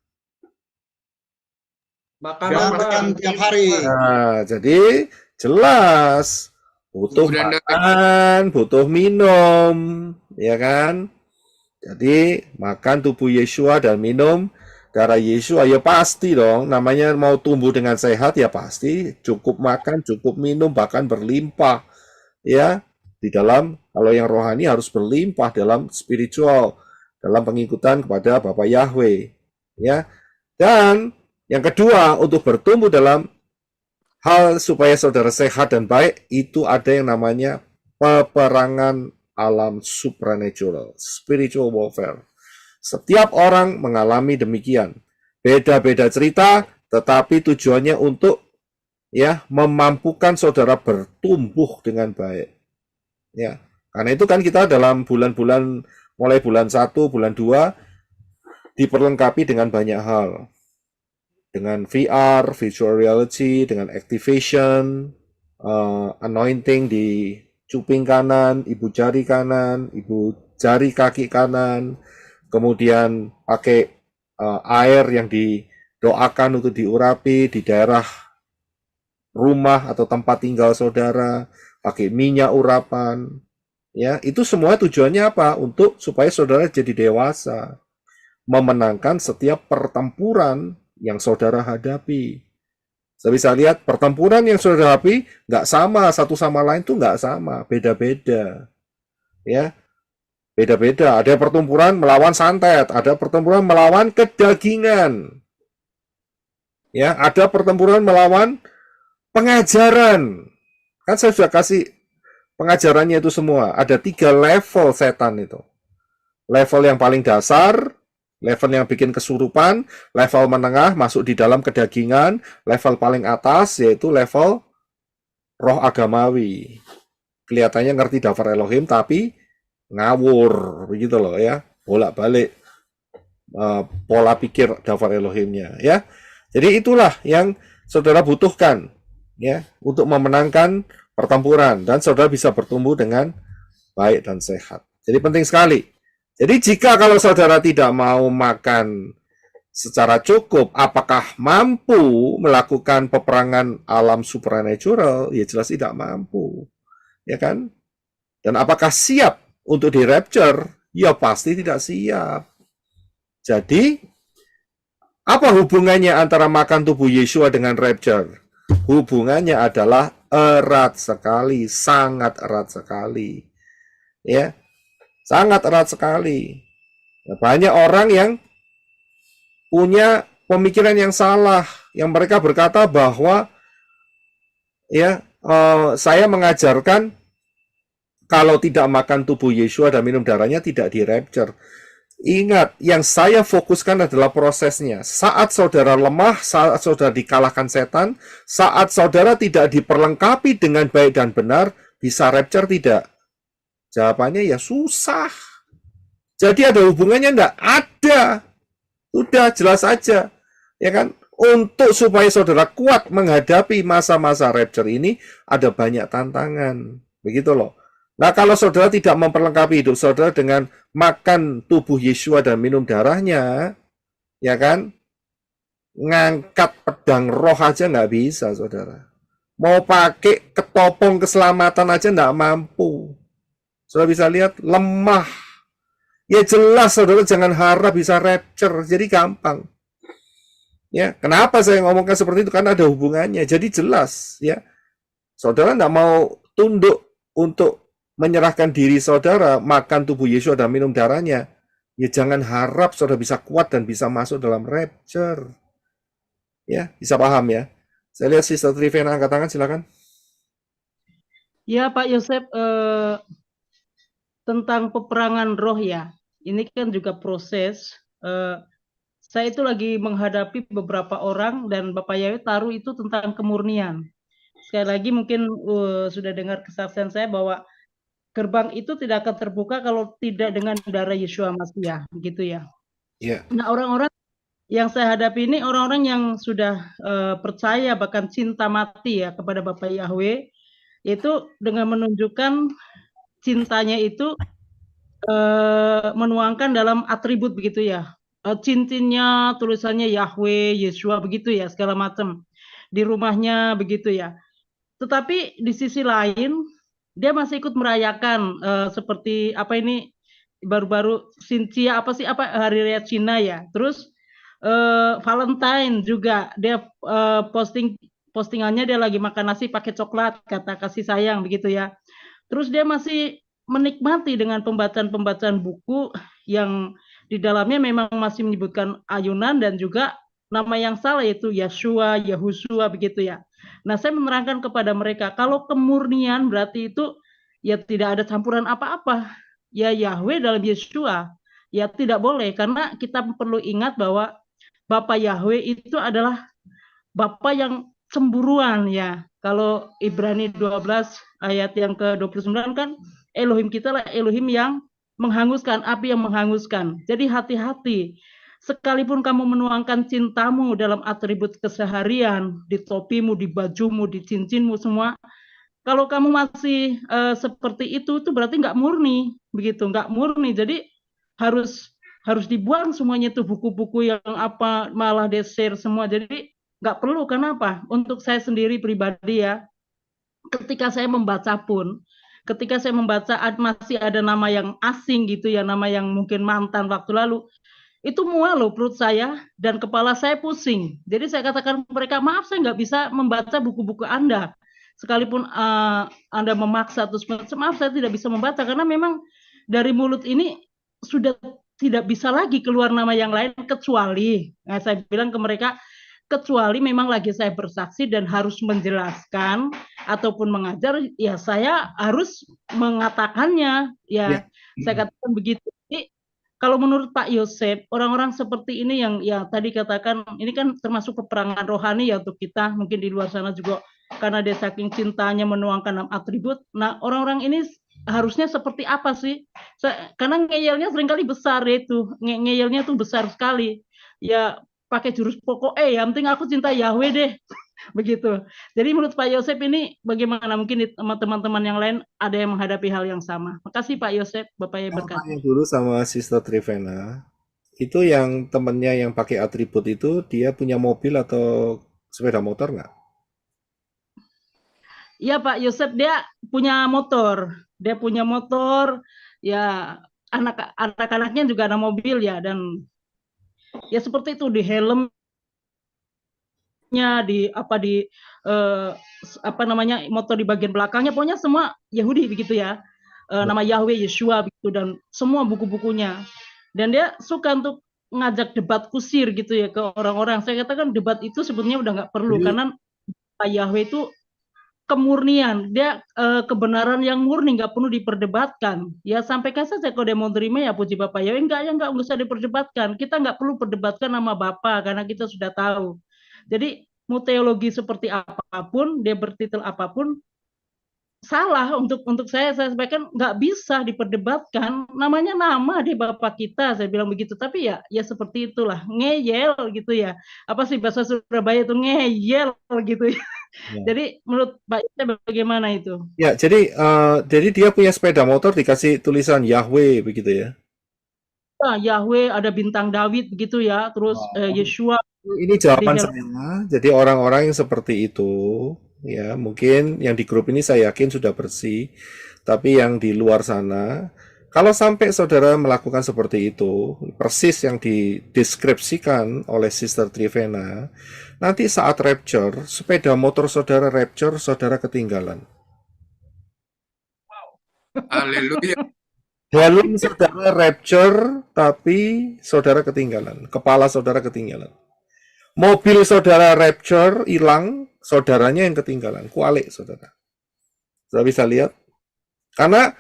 Makan tiap hari. Nah, jadi jelas butuh makan, butuh minum, ya kan? Jadi makan tubuh Yeshua dan minum darah Yeshua, ya pasti dong. Namanya mau tumbuh dengan sehat ya pasti cukup makan, cukup minum, bahkan berlimpah. Ya, di dalam kalau yang rohani harus berlimpah dalam spiritual, dalam pengikutan kepada Bapa Yahweh. Ya, dan yang kedua, untuk bertumbuh dalam hal supaya saudara sehat dan baik, itu ada yang namanya peperangan alam supernatural, spiritual warfare. Setiap orang mengalami demikian. Beda-beda cerita, tetapi tujuannya untuk ya memampukan saudara bertumbuh dengan baik. Ya, karena itu kan kita dalam bulan-bulan, mulai bulan 1, bulan 2, diperlengkapi dengan banyak hal. Dengan VR, virtual reality, dengan activation, anointing di cuping kanan, ibu jari kanan, ibu jari kaki kanan, kemudian pakai air yang didoakan untuk diurapi di daerah rumah atau tempat tinggal saudara, pakai minyak urapan, ya itu semua tujuannya apa? Untuk supaya saudara jadi dewasa, memenangkan setiap pertempuran yang saudara hadapi. Saya bisa lihat pertempuran yang saudara hadapi nggak sama, satu sama lain tuh nggak sama, beda-beda. Ya, beda-beda. Ada pertempuran melawan santet, ada pertempuran melawan kedagingan. Ya, ada pertempuran melawan pengajaran. Kan saya sudah kasih pengajarannya itu semua. Ada 3 level setan itu. Level yang paling dasar, level yang bikin kesurupan, level menengah masuk di dalam kedagingan, level paling atas yaitu level roh agamawi. Kelihatannya ngerti daftar Elohim tapi ngawur, begitu loh ya, bolak-balik pola pikir daftar Elohimnya ya. Jadi itulah yang saudara butuhkan ya untuk memenangkan pertempuran dan saudara bisa bertumbuh dengan baik dan sehat. Jadi penting sekali. Jadi jika kalau saudara tidak mau makan secara cukup, apakah mampu melakukan peperangan alam supernatural? Ya jelas tidak mampu. Ya kan? Dan apakah siap untuk di-rapture? Ya pasti tidak siap. Jadi, apa hubungannya antara makan tubuh Yeshua dengan rapture? Hubungannya adalah erat sekali, sangat erat sekali. Ya. Sangat erat sekali. Banyak orang yang punya pemikiran yang salah, yang mereka berkata bahwa ya saya mengajarkan Kalau tidak makan tubuh Yeshua dan minum darahnya tidak di rapture. Ingat, yang saya fokuskan adalah prosesnya. Saat saudara lemah, saat saudara dikalahkan setan, saat saudara tidak diperlengkapi dengan baik dan benar, bisa rapture tidak? Jawabannya ya susah. Jadi ada hubungannya enggak? Ada. Udah jelas aja. Ya kan? Untuk supaya saudara kuat menghadapi masa-masa rapture ini, ada banyak tantangan. Begitu loh. Nah, kalau saudara tidak memperlengkapi hidup saudara dengan makan tubuh Yeshua dan minum darahnya, ya kan? Ngangkat pedang roh aja nggak bisa, saudara. Mau pakai ketopong keselamatan aja nggak mampu. Saudara bisa lihat, lemah. Ya jelas, saudara jangan harap bisa rapture, jadi gampang. Ya, kenapa saya ngomongkan seperti itu? Karena ada hubungannya. Jadi jelas, ya. Saudara nggak mau tunduk untuk menyerahkan diri saudara, makan tubuh Yesus dan minum darahnya, ya jangan harap saudara bisa kuat dan bisa masuk dalam rapture. Ya, bisa paham ya? Saya lihat Sister Trivena angkat tangan, silakan. Ya Pak Yosef, tentang peperangan roh ya, ini kan juga proses. Saya itu lagi menghadapi beberapa orang dan Bapak Yahweh taruh itu tentang kemurnian. Sekali lagi mungkin sudah dengar kesaksian saya bahwa gerbang itu tidak akan terbuka kalau tidak dengan darah Yeshua Masiah, begitu ya. Yeah. Nah, orang-orang yang saya hadapi ini orang-orang yang sudah percaya bahkan cinta mati ya kepada Bapak Yahweh, itu dengan menunjukkan cintanya itu menuangkan dalam atribut begitu ya. Cincinnya tulisannya Yahweh, Yeshua begitu ya, segala macam. Di rumahnya begitu ya. Tetapi di sisi lain dia masih ikut merayakan seperti apa ini baru-baru Xinjia apa sih hari raya Cina ya. Terus Valentine juga dia postingannya dia lagi makan nasi pakai coklat kata kasih sayang begitu ya. Terus dia masih menikmati dengan pembacaan-pembacaan buku yang di dalamnya memang masih menyebutkan ayunan dan juga nama yang salah yaitu Yeshua, Yahusua begitu ya. Nah, saya menerangkan kepada mereka, kalau kemurnian berarti itu ya tidak ada campuran apa-apa. Ya Yahweh dalam Yeshua. Ya tidak boleh, karena kita perlu ingat bahwa Bapa Yahweh itu adalah Bapa yang cemburuan ya. Kalau Ibrani 12 ayat yang ke-29 kan, Elohim kita lah Elohim yang menghanguskan, api yang menghanguskan. Jadi hati-hati. Sekalipun kamu menuangkan cintamu dalam atribut keseharian, di topimu, di bajumu, di cincinmu semua, kalau kamu masih seperti itu berarti nggak murni, begitu, nggak murni. Jadi harus dibuang semuanya itu buku-buku yang apa malah deser semua. Jadi nggak perlu. Kenapa? Untuk saya sendiri pribadi ya, ketika saya membaca pun, ketika saya membaca masih ada nama yang asing gitu ya, nama yang mungkin mantan waktu lalu. Itu mual loh perut saya dan kepala saya pusing. Jadi saya katakan mereka, maaf saya nggak bisa membaca buku-buku Anda. Sekalipun Anda memaksa, terus maaf saya tidak bisa membaca karena memang dari mulut ini sudah tidak bisa lagi keluar nama yang lain kecuali, nah saya bilang ke mereka, kecuali memang lagi saya bersaksi dan harus menjelaskan ataupun mengajar, ya saya harus mengatakannya. Ya. Saya katakan begitu. Jadi, kalau menurut Pak Yosef, orang-orang seperti ini yang ya tadi katakan, ini kan termasuk peperangan rohani ya untuk kita, mungkin di luar sana juga, karena dia saking cintanya menuangkan atribut. Nah, orang-orang ini harusnya seperti apa sih? Karena ngeyelnya seringkali besar ya itu, ngeyelnya tuh besar sekali. Ya pakai jurus pokok yang penting aku cinta Yahweh deh. Begitu. Jadi menurut Pak Yosef ini bagaimana? Mungkin teman-teman yang lain ada yang menghadapi hal yang sama. Makasih Pak Yosef, Bapak yang berkati. Dulu sama Sister Trivena, itu yang temennya yang pakai atribut itu dia punya mobil atau sepeda motor nggak? Iya Pak Yosef, dia punya motor. Dia punya motor, ya anak-anaknya juga ada mobil ya, dan ya seperti itu di helm di motor di bagian belakangnya, pokoknya semua Yahudi begitu ya, nama Yahweh, Yeshua begitu, dan semua buku-bukunya. Dan dia suka untuk ngajak debat kusir gitu ya ke orang-orang. Saya katakan debat itu sebenarnya udah nggak perlu, karena Yahweh itu kemurnian, dia kebenaran yang murni, nggak perlu diperdebatkan. Ya sampaikan saja kalau dia mau terima ya puji Bapak Yahweh, enggak ya enggak usah diperdebatkan. Kita nggak perlu perdebatkan nama Bapak karena kita sudah tahu. Jadi mau teologi seperti apapun, dia bertitel apapun, salah untuk saya sampaikan nggak bisa diperdebatkan, namanya nama di Bapak kita, saya bilang begitu. Tapi ya seperti itulah, ngeyel gitu ya, apa sih bahasa Surabaya itu, ngeyel gitu ya. Jadi menurut Pak Ita bagaimana itu? Ya, jadi dia punya sepeda motor dikasih tulisan Yahweh begitu ya. Nah, Yahweh ada bintang Daud begitu ya, terus Yeshua. Ini jawaban saya. Jadi orang-orang yang seperti itu, ya mungkin yang di grup ini saya yakin sudah bersih, tapi yang di luar sana, kalau sampai saudara melakukan seperti itu, persis yang dideskripsikan oleh Sister Trivena, nanti saat rapture, sepeda motor saudara rapture, saudara ketinggalan. Haleluya. Helm saudara rapture, tapi saudara ketinggalan. Kepala saudara ketinggalan. Mobil saudara rapture, hilang, saudaranya yang ketinggalan. Kualik saudara. Saudara bisa lihat? Karena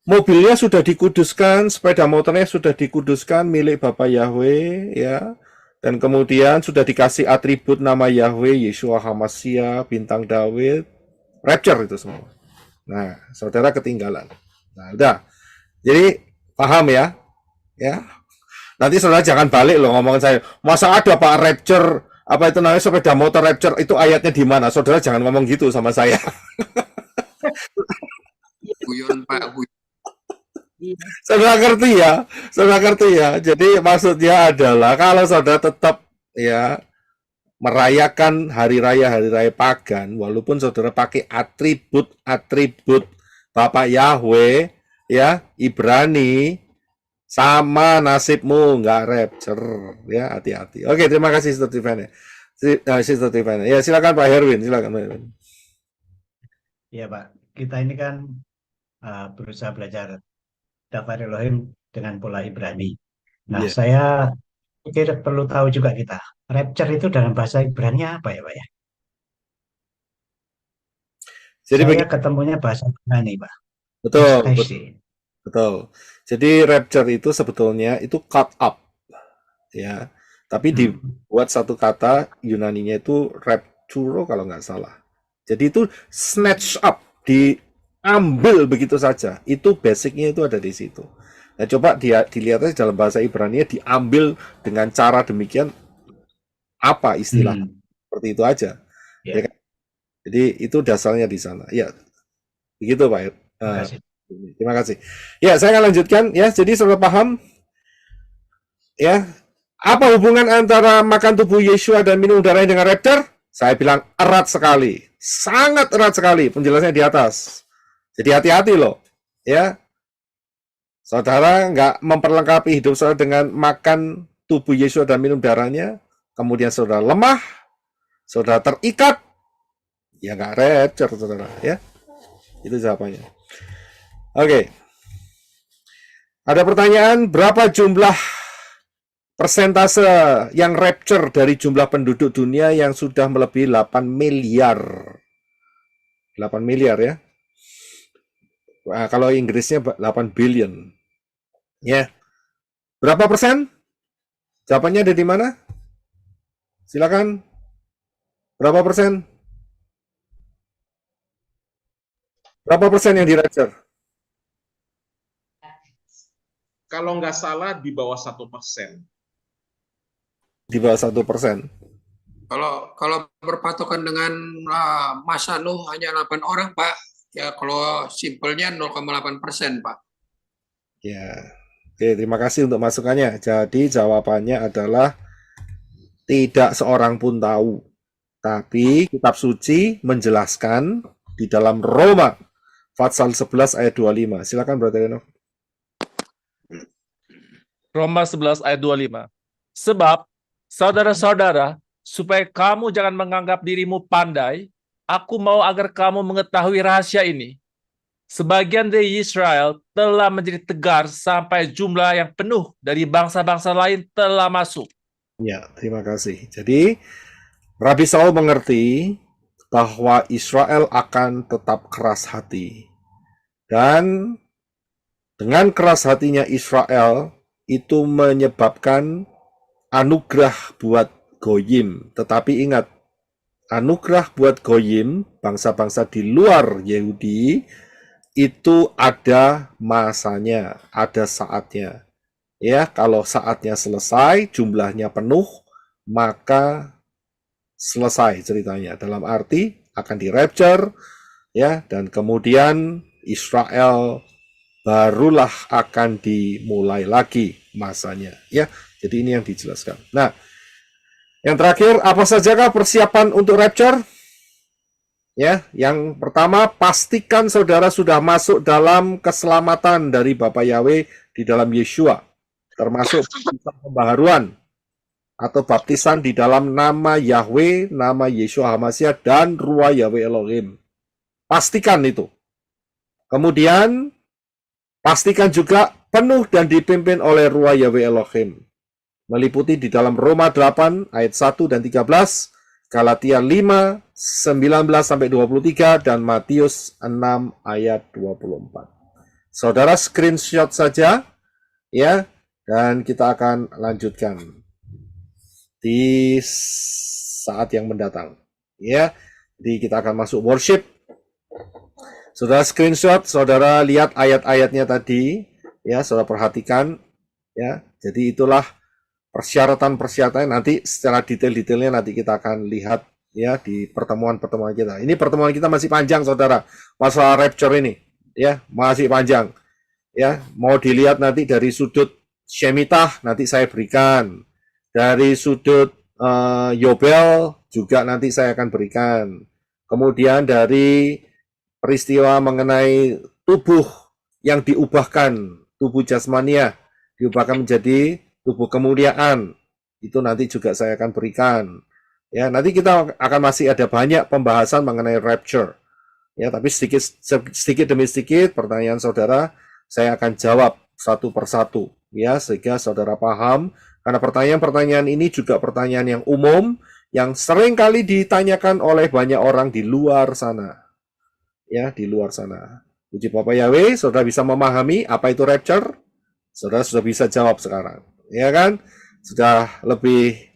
mobilnya sudah dikuduskan, sepeda motornya sudah dikuduskan, milik Bapak Yahweh, ya. Dan kemudian sudah dikasih atribut nama Yahweh, Yeshua HaMashiach, bintang Daud, rapture itu semua. Nah, saudara ketinggalan. Nah, udah. Jadi paham ya? Ya. Nanti saudara jangan balik loh ngomong saya. Masa ada Pak rapture, apa itu namanya sepeda motor rapture, itu ayatnya di mana? Saudara jangan ngomong gitu sama saya. Guyon Pak, guyon. Saudara ngerti ya? Saudara ngerti ya? Jadi maksudnya adalah kalau saudara tetap ya merayakan hari raya pagan, walaupun saudara pakai atribut Bapak Yahweh, ya Ibrani, sama nasibmu, nggak rapture, ya hati-hati. Oke, terima kasih Sister Trivena. Sister Trivena. Ya silakan Pak Herwin, silakan Pak Herwin. Iya Pak, kita ini kan berusaha belajar Daftar Elohim dengan pola Ibrani. Nah, saya pikir perlu tahu juga kita, rapture itu dalam bahasa Ibrani apa ya Pak ya? Jadi saya ketemunya bahasa Ibrani Pak. Betul. Jadi rapture itu sebetulnya itu cut up, ya. Tapi dibuat satu kata Yunaninya itu rapturo kalau nggak salah. Jadi itu snatch up, diambil begitu saja. Itu basicnya itu ada di situ. Nah coba dilihat aja dalam bahasa Ibrani diambil dengan cara demikian, apa istilah seperti itu aja. Ya kan? Jadi itu dasarnya di sana. Ya, begitu Pak. Terima kasih. Ya, saya akan lanjutkan ya. Jadi sudah paham ya apa hubungan antara makan tubuh Yeshua dan minum darahnya dengan rapture? Saya bilang erat sekali, sangat erat sekali. Penjelasannya di atas. Jadi hati-hati loh, ya. Saudara nggak memperlengkapi hidup saudara dengan makan tubuh Yeshua dan minum darahnya, kemudian saudara lemah, saudara terikat, ya nggak rapture saudara, ya. Itu jawabannya. Oke. Ada pertanyaan, berapa jumlah persentase yang rapture dari jumlah penduduk dunia yang sudah melebihi 8 miliar? 8 miliar ya. Nah, kalau Inggrisnya 8 billion. Ya. Berapa persen? Jawabannya ada di mana? Silakan. Berapa persen? Berapa persen yang di rapture? Kalau nggak salah di bawah 1%. Di bawah 1%. Kalau berpatokan dengan masa Nuh hanya 8 orang, Pak. Ya kalau simpelnya 0,8%, Pak. Ya. Oke, terima kasih untuk masukannya. Jadi jawabannya adalah tidak seorang pun tahu. Tapi kitab suci menjelaskan di dalam Roma pasal 11 ayat 25. Silakan Brother Reno. Roma 11 ayat 25. Sebab, saudara-saudara, supaya kamu jangan menganggap dirimu pandai, aku mau agar kamu mengetahui rahasia ini. Sebagian dari Israel telah menjadi tegar sampai jumlah yang penuh dari bangsa-bangsa lain telah masuk. Ya, terima kasih. Jadi, Rabi Saul mengerti bahwa Israel akan tetap keras hati. Dan dengan keras hatinya Israel itu menyebabkan anugerah buat Goyim. Tetapi ingat, anugerah buat Goyim, bangsa-bangsa di luar Yahudi, itu ada masanya, ada saatnya. Ya, kalau saatnya selesai, jumlahnya penuh, maka selesai ceritanya. Dalam arti akan di-rapture, ya, dan kemudian Israel barulah akan dimulai lagi masanya, ya. Jadi ini yang dijelaskan. Nah, yang terakhir, apa sajakah persiapan untuk rapture? Ya, yang pertama, pastikan saudara sudah masuk dalam keselamatan dari Bapa Yahweh di dalam Yeshua, termasuk baptisan pembaharuan atau baptisan di dalam nama Yahweh, nama Yeshua HaMashiach, dan Ruah Yahweh Elohim. Pastikan itu. Kemudian, pastikan juga penuh dan dipimpin oleh Ruah Yahweh Elohim. Meliputi di dalam Roma 8 ayat 1 dan 13, Galatia 5, 19-23, dan Matius 6 ayat 24. Saudara screenshot saja, ya, dan kita akan lanjutkan di saat yang mendatang. Ya, jadi kita akan masuk worship. Saudara screenshot, saudara lihat ayat-ayatnya tadi, ya, saudara perhatikan, ya. Jadi itulah persyaratan-persyaratan, nanti secara detail-detailnya nanti kita akan lihat, ya, di pertemuan-pertemuan kita. Ini pertemuan kita masih panjang, saudara. Masalah rapture ini, ya, masih panjang. Ya, mau dilihat nanti dari sudut Shemitah, nanti saya berikan. Dari sudut Yobel juga nanti saya akan berikan. Kemudian dari peristiwa mengenai tubuh yang diubahkan, tubuh jasmania diubahkan menjadi tubuh kemuliaan, itu nanti juga saya akan berikan. Ya, nanti kita akan masih ada banyak pembahasan mengenai rapture. Ya, tapi sedikit demi sedikit pertanyaan saudara saya akan jawab satu persatu, ya, sehingga saudara paham. Karena pertanyaan-pertanyaan ini juga pertanyaan yang umum, yang sering kali ditanyakan oleh banyak orang di luar sana. Ya, di luar sana. Puji Bapa Yahweh, saudara bisa memahami apa itu rapture? Saudara sudah bisa jawab sekarang. Ya kan? Sudah lebih,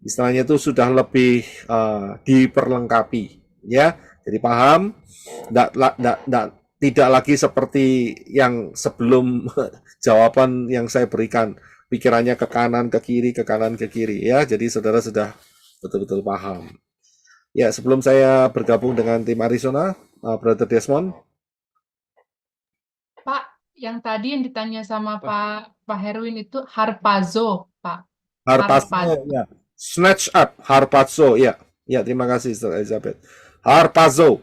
istilahnya itu sudah lebih diperlengkapi. Ya, jadi paham? Tidak lagi seperti yang sebelum jawaban yang saya berikan. Pikirannya ke kanan, ke kiri, ke kanan, ke kiri. Ya, jadi saudara sudah betul-betul paham. Ya, sebelum saya bergabung dengan tim Arizona, Brother Desmond. Pak, yang tadi yang ditanya sama Pak Herwin itu harpazo, Pak. Harpazo, ya. Snatch up, harpazo, ya. Ya, terima kasih, Sister Elizabeth. Harpazo,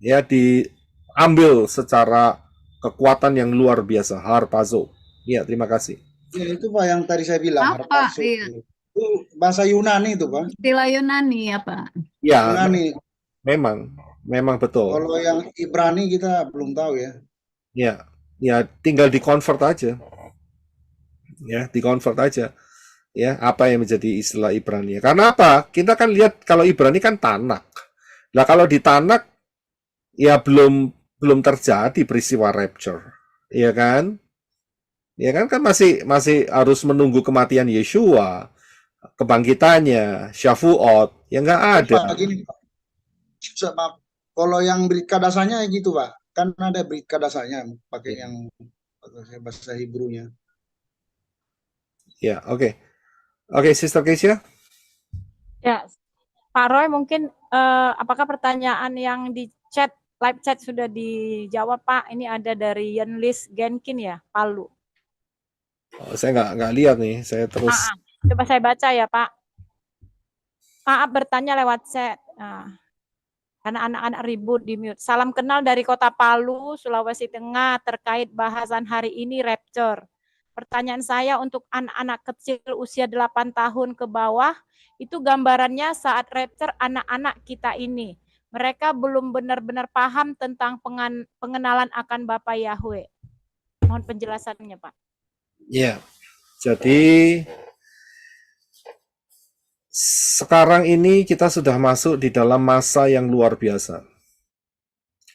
ya, diambil secara kekuatan yang luar biasa. Harpazo. Ya, terima kasih. Ya, itu Pak yang tadi saya bilang. Apa? Harpazo. Iya. Itu bahasa Yunani itu, Pak. Istilah Yunani ya, Pak. Ya, Yunani. memang betul. Kalau yang Ibrani kita belum tahu ya. Ya, tinggal di-convert aja. Ya, di-convert aja. Ya, apa yang menjadi istilah Ibrani? Karena apa? Kita kan lihat kalau Ibrani kan Tanak. Nah, kalau di Tanak ya belum terjadi peristiwa rapture. Iya kan? Ya kan masih harus menunggu kematian Yeshua, kebangkitannya, Shavuot, ya nggak ada. Pak, gini, Pak. Kalau yang berita dasarnya gitu, Pak. Kan ada berita dasarnya pakai yang bahasa Hebrew-nya. Ya, oke. Oke, Sister Keisha. Ya, Pak Roy, mungkin apakah pertanyaan yang di chat, live chat sudah dijawab, Pak? Ini ada dari Yenlis Genkin ya, Palu. Oh, saya nggak lihat nih, saya terus. Coba saya baca ya, Pak. Maaf bertanya lewat chat. Karena anak-anak ribut di mute. Salam kenal dari Kota Palu, Sulawesi Tengah terkait bahasan hari ini rapture. Pertanyaan saya untuk anak-anak kecil usia 8 tahun ke bawah, itu gambarannya saat rapture anak-anak kita ini. Mereka belum benar-benar paham tentang pengenalan akan Bapa Yahweh. Mohon penjelasannya, Pak. Ya, jadi sekarang ini kita sudah masuk di dalam masa yang luar biasa,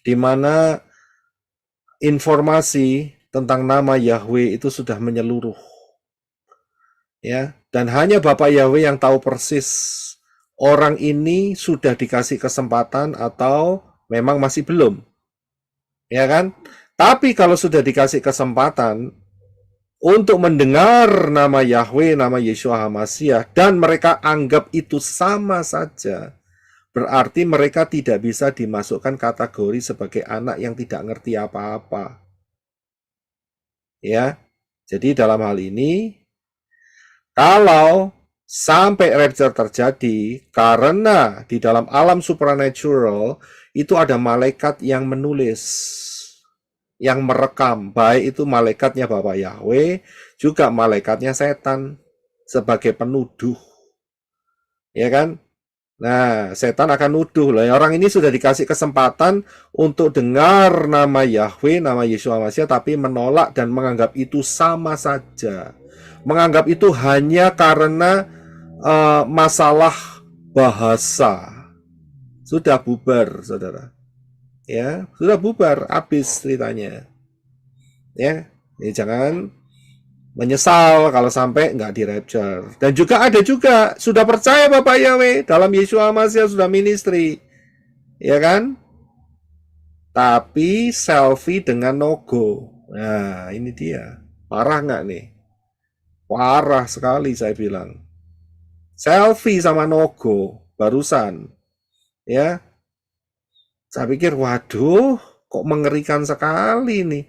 di mana informasi tentang nama Yahweh itu sudah menyeluruh, ya, dan hanya Bapak Yahweh yang tahu persis orang ini sudah dikasih kesempatan atau memang masih belum, ya kan? Tapi kalau sudah dikasih kesempatan untuk mendengar nama Yahweh, nama Yeshua HaMashiach, dan mereka anggap itu sama saja, berarti mereka tidak bisa dimasukkan kategori sebagai anak yang tidak ngerti apa-apa. Ya, jadi dalam hal ini, kalau sampai rapture terjadi, karena di dalam alam supernatural itu ada malaikat yang menulis, yang merekam, baik itu malaikatnya Bapak Yahweh, juga malaikatnya setan sebagai penuduh, ya kan? Nah, setan akan nuduh lah. Orang ini sudah dikasih kesempatan untuk dengar nama Yahweh, nama Yeshua HaMashiach, tapi menolak dan menganggap itu sama saja. Menganggap itu hanya karena masalah bahasa. Sudah bubar, saudara. Ya, sudah bubar, habis ceritanya. Ya, jangan menyesal kalau sampai nggak di rapture. Dan juga ada juga sudah percaya Bapak Yahweh dalam Yeshua HaMashiach, sudah ministry, ya kan? Tapi selfie dengan no-go. Nah, ini dia. Parah nggak nih? Parah sekali saya bilang. Selfie sama no-go barusan, ya. Saya pikir, waduh, kok mengerikan sekali nih.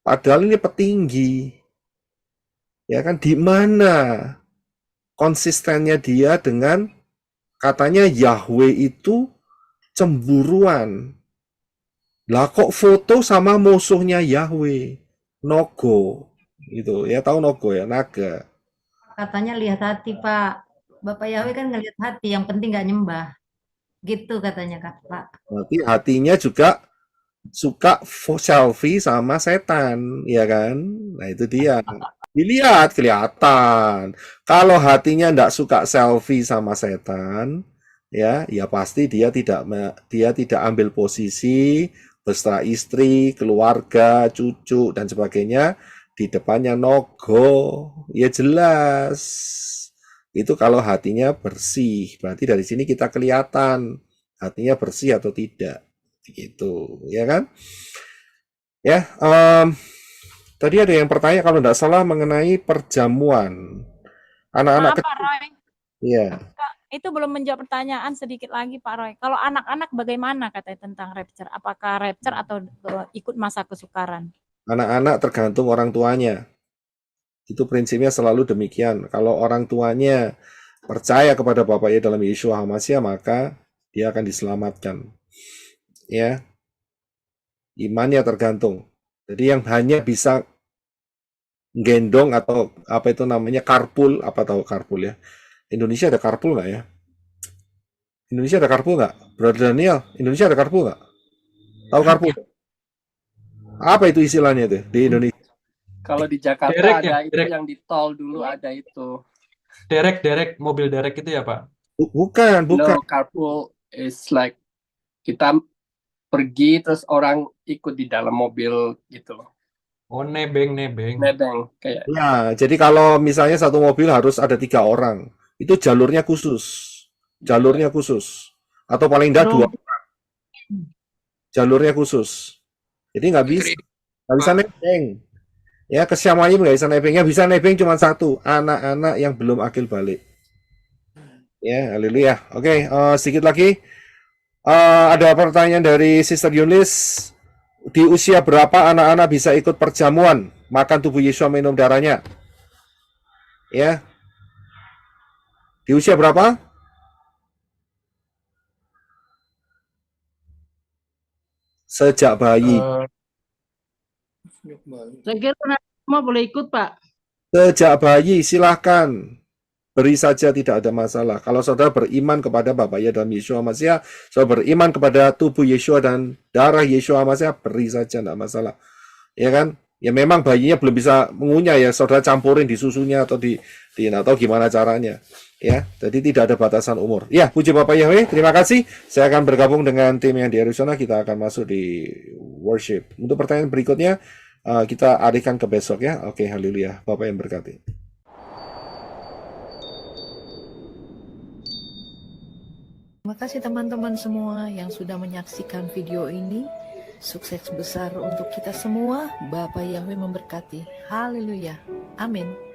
Padahal ini petinggi. Ya kan, di mana konsistennya dia dengan katanya Yahweh itu cemburuan. Lah kok foto sama musuhnya Yahweh? No-go. Gitu. Ya tahu no-go ya, naga. Katanya lihat hati, Pak. Bapak Yahweh kan ngelihat hati, yang penting nggak nyembah. Gitu katanya, Kak, Pak. Berarti hatinya juga suka selfie sama setan, ya kan? Nah, itu dia. Dilihat, kelihatan. Kalau hatinya tidak suka selfie sama setan, ya pasti dia tidak ambil posisi beserta istri, keluarga, cucu dan sebagainya di depannya no-go. Ya jelas. Itu kalau hatinya bersih. Berarti dari sini kita kelihatan hatinya bersih atau tidak. Gitu, ya kan? Ya, tadi ada yang bertanya kalau tidak salah mengenai perjamuan anak-anak Maaf, Pak Roy. Iya. Itu belum menjawab pertanyaan sedikit lagi, Pak Roy. Kalau anak-anak bagaimana katanya tentang rapture? Apakah rapture atau ikut masa kesukaran? Anak-anak tergantung orang tuanya. Itu prinsipnya selalu demikian. Kalau orang tuanya percaya kepada Bapaknya dalam Yeshua HaMashiach, maka dia akan diselamatkan. Ya. Imannya tergantung. Jadi yang hanya bisa gendong atau apa itu namanya carpool, apa tahu carpool ya? Indonesia ada carpool nggak ya? Indonesia ada carpool nggak? Brother Daniel, Indonesia ada carpool nggak? Tahu carpool? Apa itu istilahnya itu di Indonesia? Kalau di Jakarta Derek ada ya, itu derek. yang di tol dulu ada itu. Derek, mobil derek itu ya, Pak? Bukan. No, carpool is like kita pergi terus orang ikut di dalam mobil gitu loh. Oh, nebeng. Kayak. Ya, jadi kalau misalnya satu mobil harus ada 3 orang, itu jalurnya khusus. Atau paling enggak 2 orang. Jalurnya khusus. Jadi nggak bisa nebeng. Ya, ke Syamayim nggak bisa nebeng. Ya, bisa nebeng cuma 1, anak-anak yang belum akil balik. Ya, haleluya. Oke, sedikit lagi. Ada pertanyaan dari Sister Yunis. Di usia berapa anak-anak bisa ikut perjamuan, makan tubuh Yeshua, minum darahnya? Ya. Di usia berapa? Sejak bayi. Saya kira semua boleh ikut, Pak. Sejak bayi, silahkan. Beri saja, tidak ada masalah. Kalau saudara beriman kepada Bapaknya dalam Yeshua HaMashiach, saudara beriman kepada tubuh Yeshua dan darah Yeshua HaMashiach, beri saja, tidak masalah. Ya kan? Ya memang bayinya belum bisa mengunyah ya, saudara campurin di susunya atau di atau gimana caranya. Ya, jadi tidak ada batasan umur. Ya, puji Bapak Yahweh, terima kasih. Saya akan bergabung dengan tim yang di Arizona, kita akan masuk di worship. Untuk pertanyaan berikutnya, kita alihkan ke besok ya. Oke, haleluya. Bapak yang berkati. Terima kasih teman-teman semua yang sudah menyaksikan video ini. Sukses besar untuk kita semua. Bapak Yahweh memberkati. Haleluya. Amin.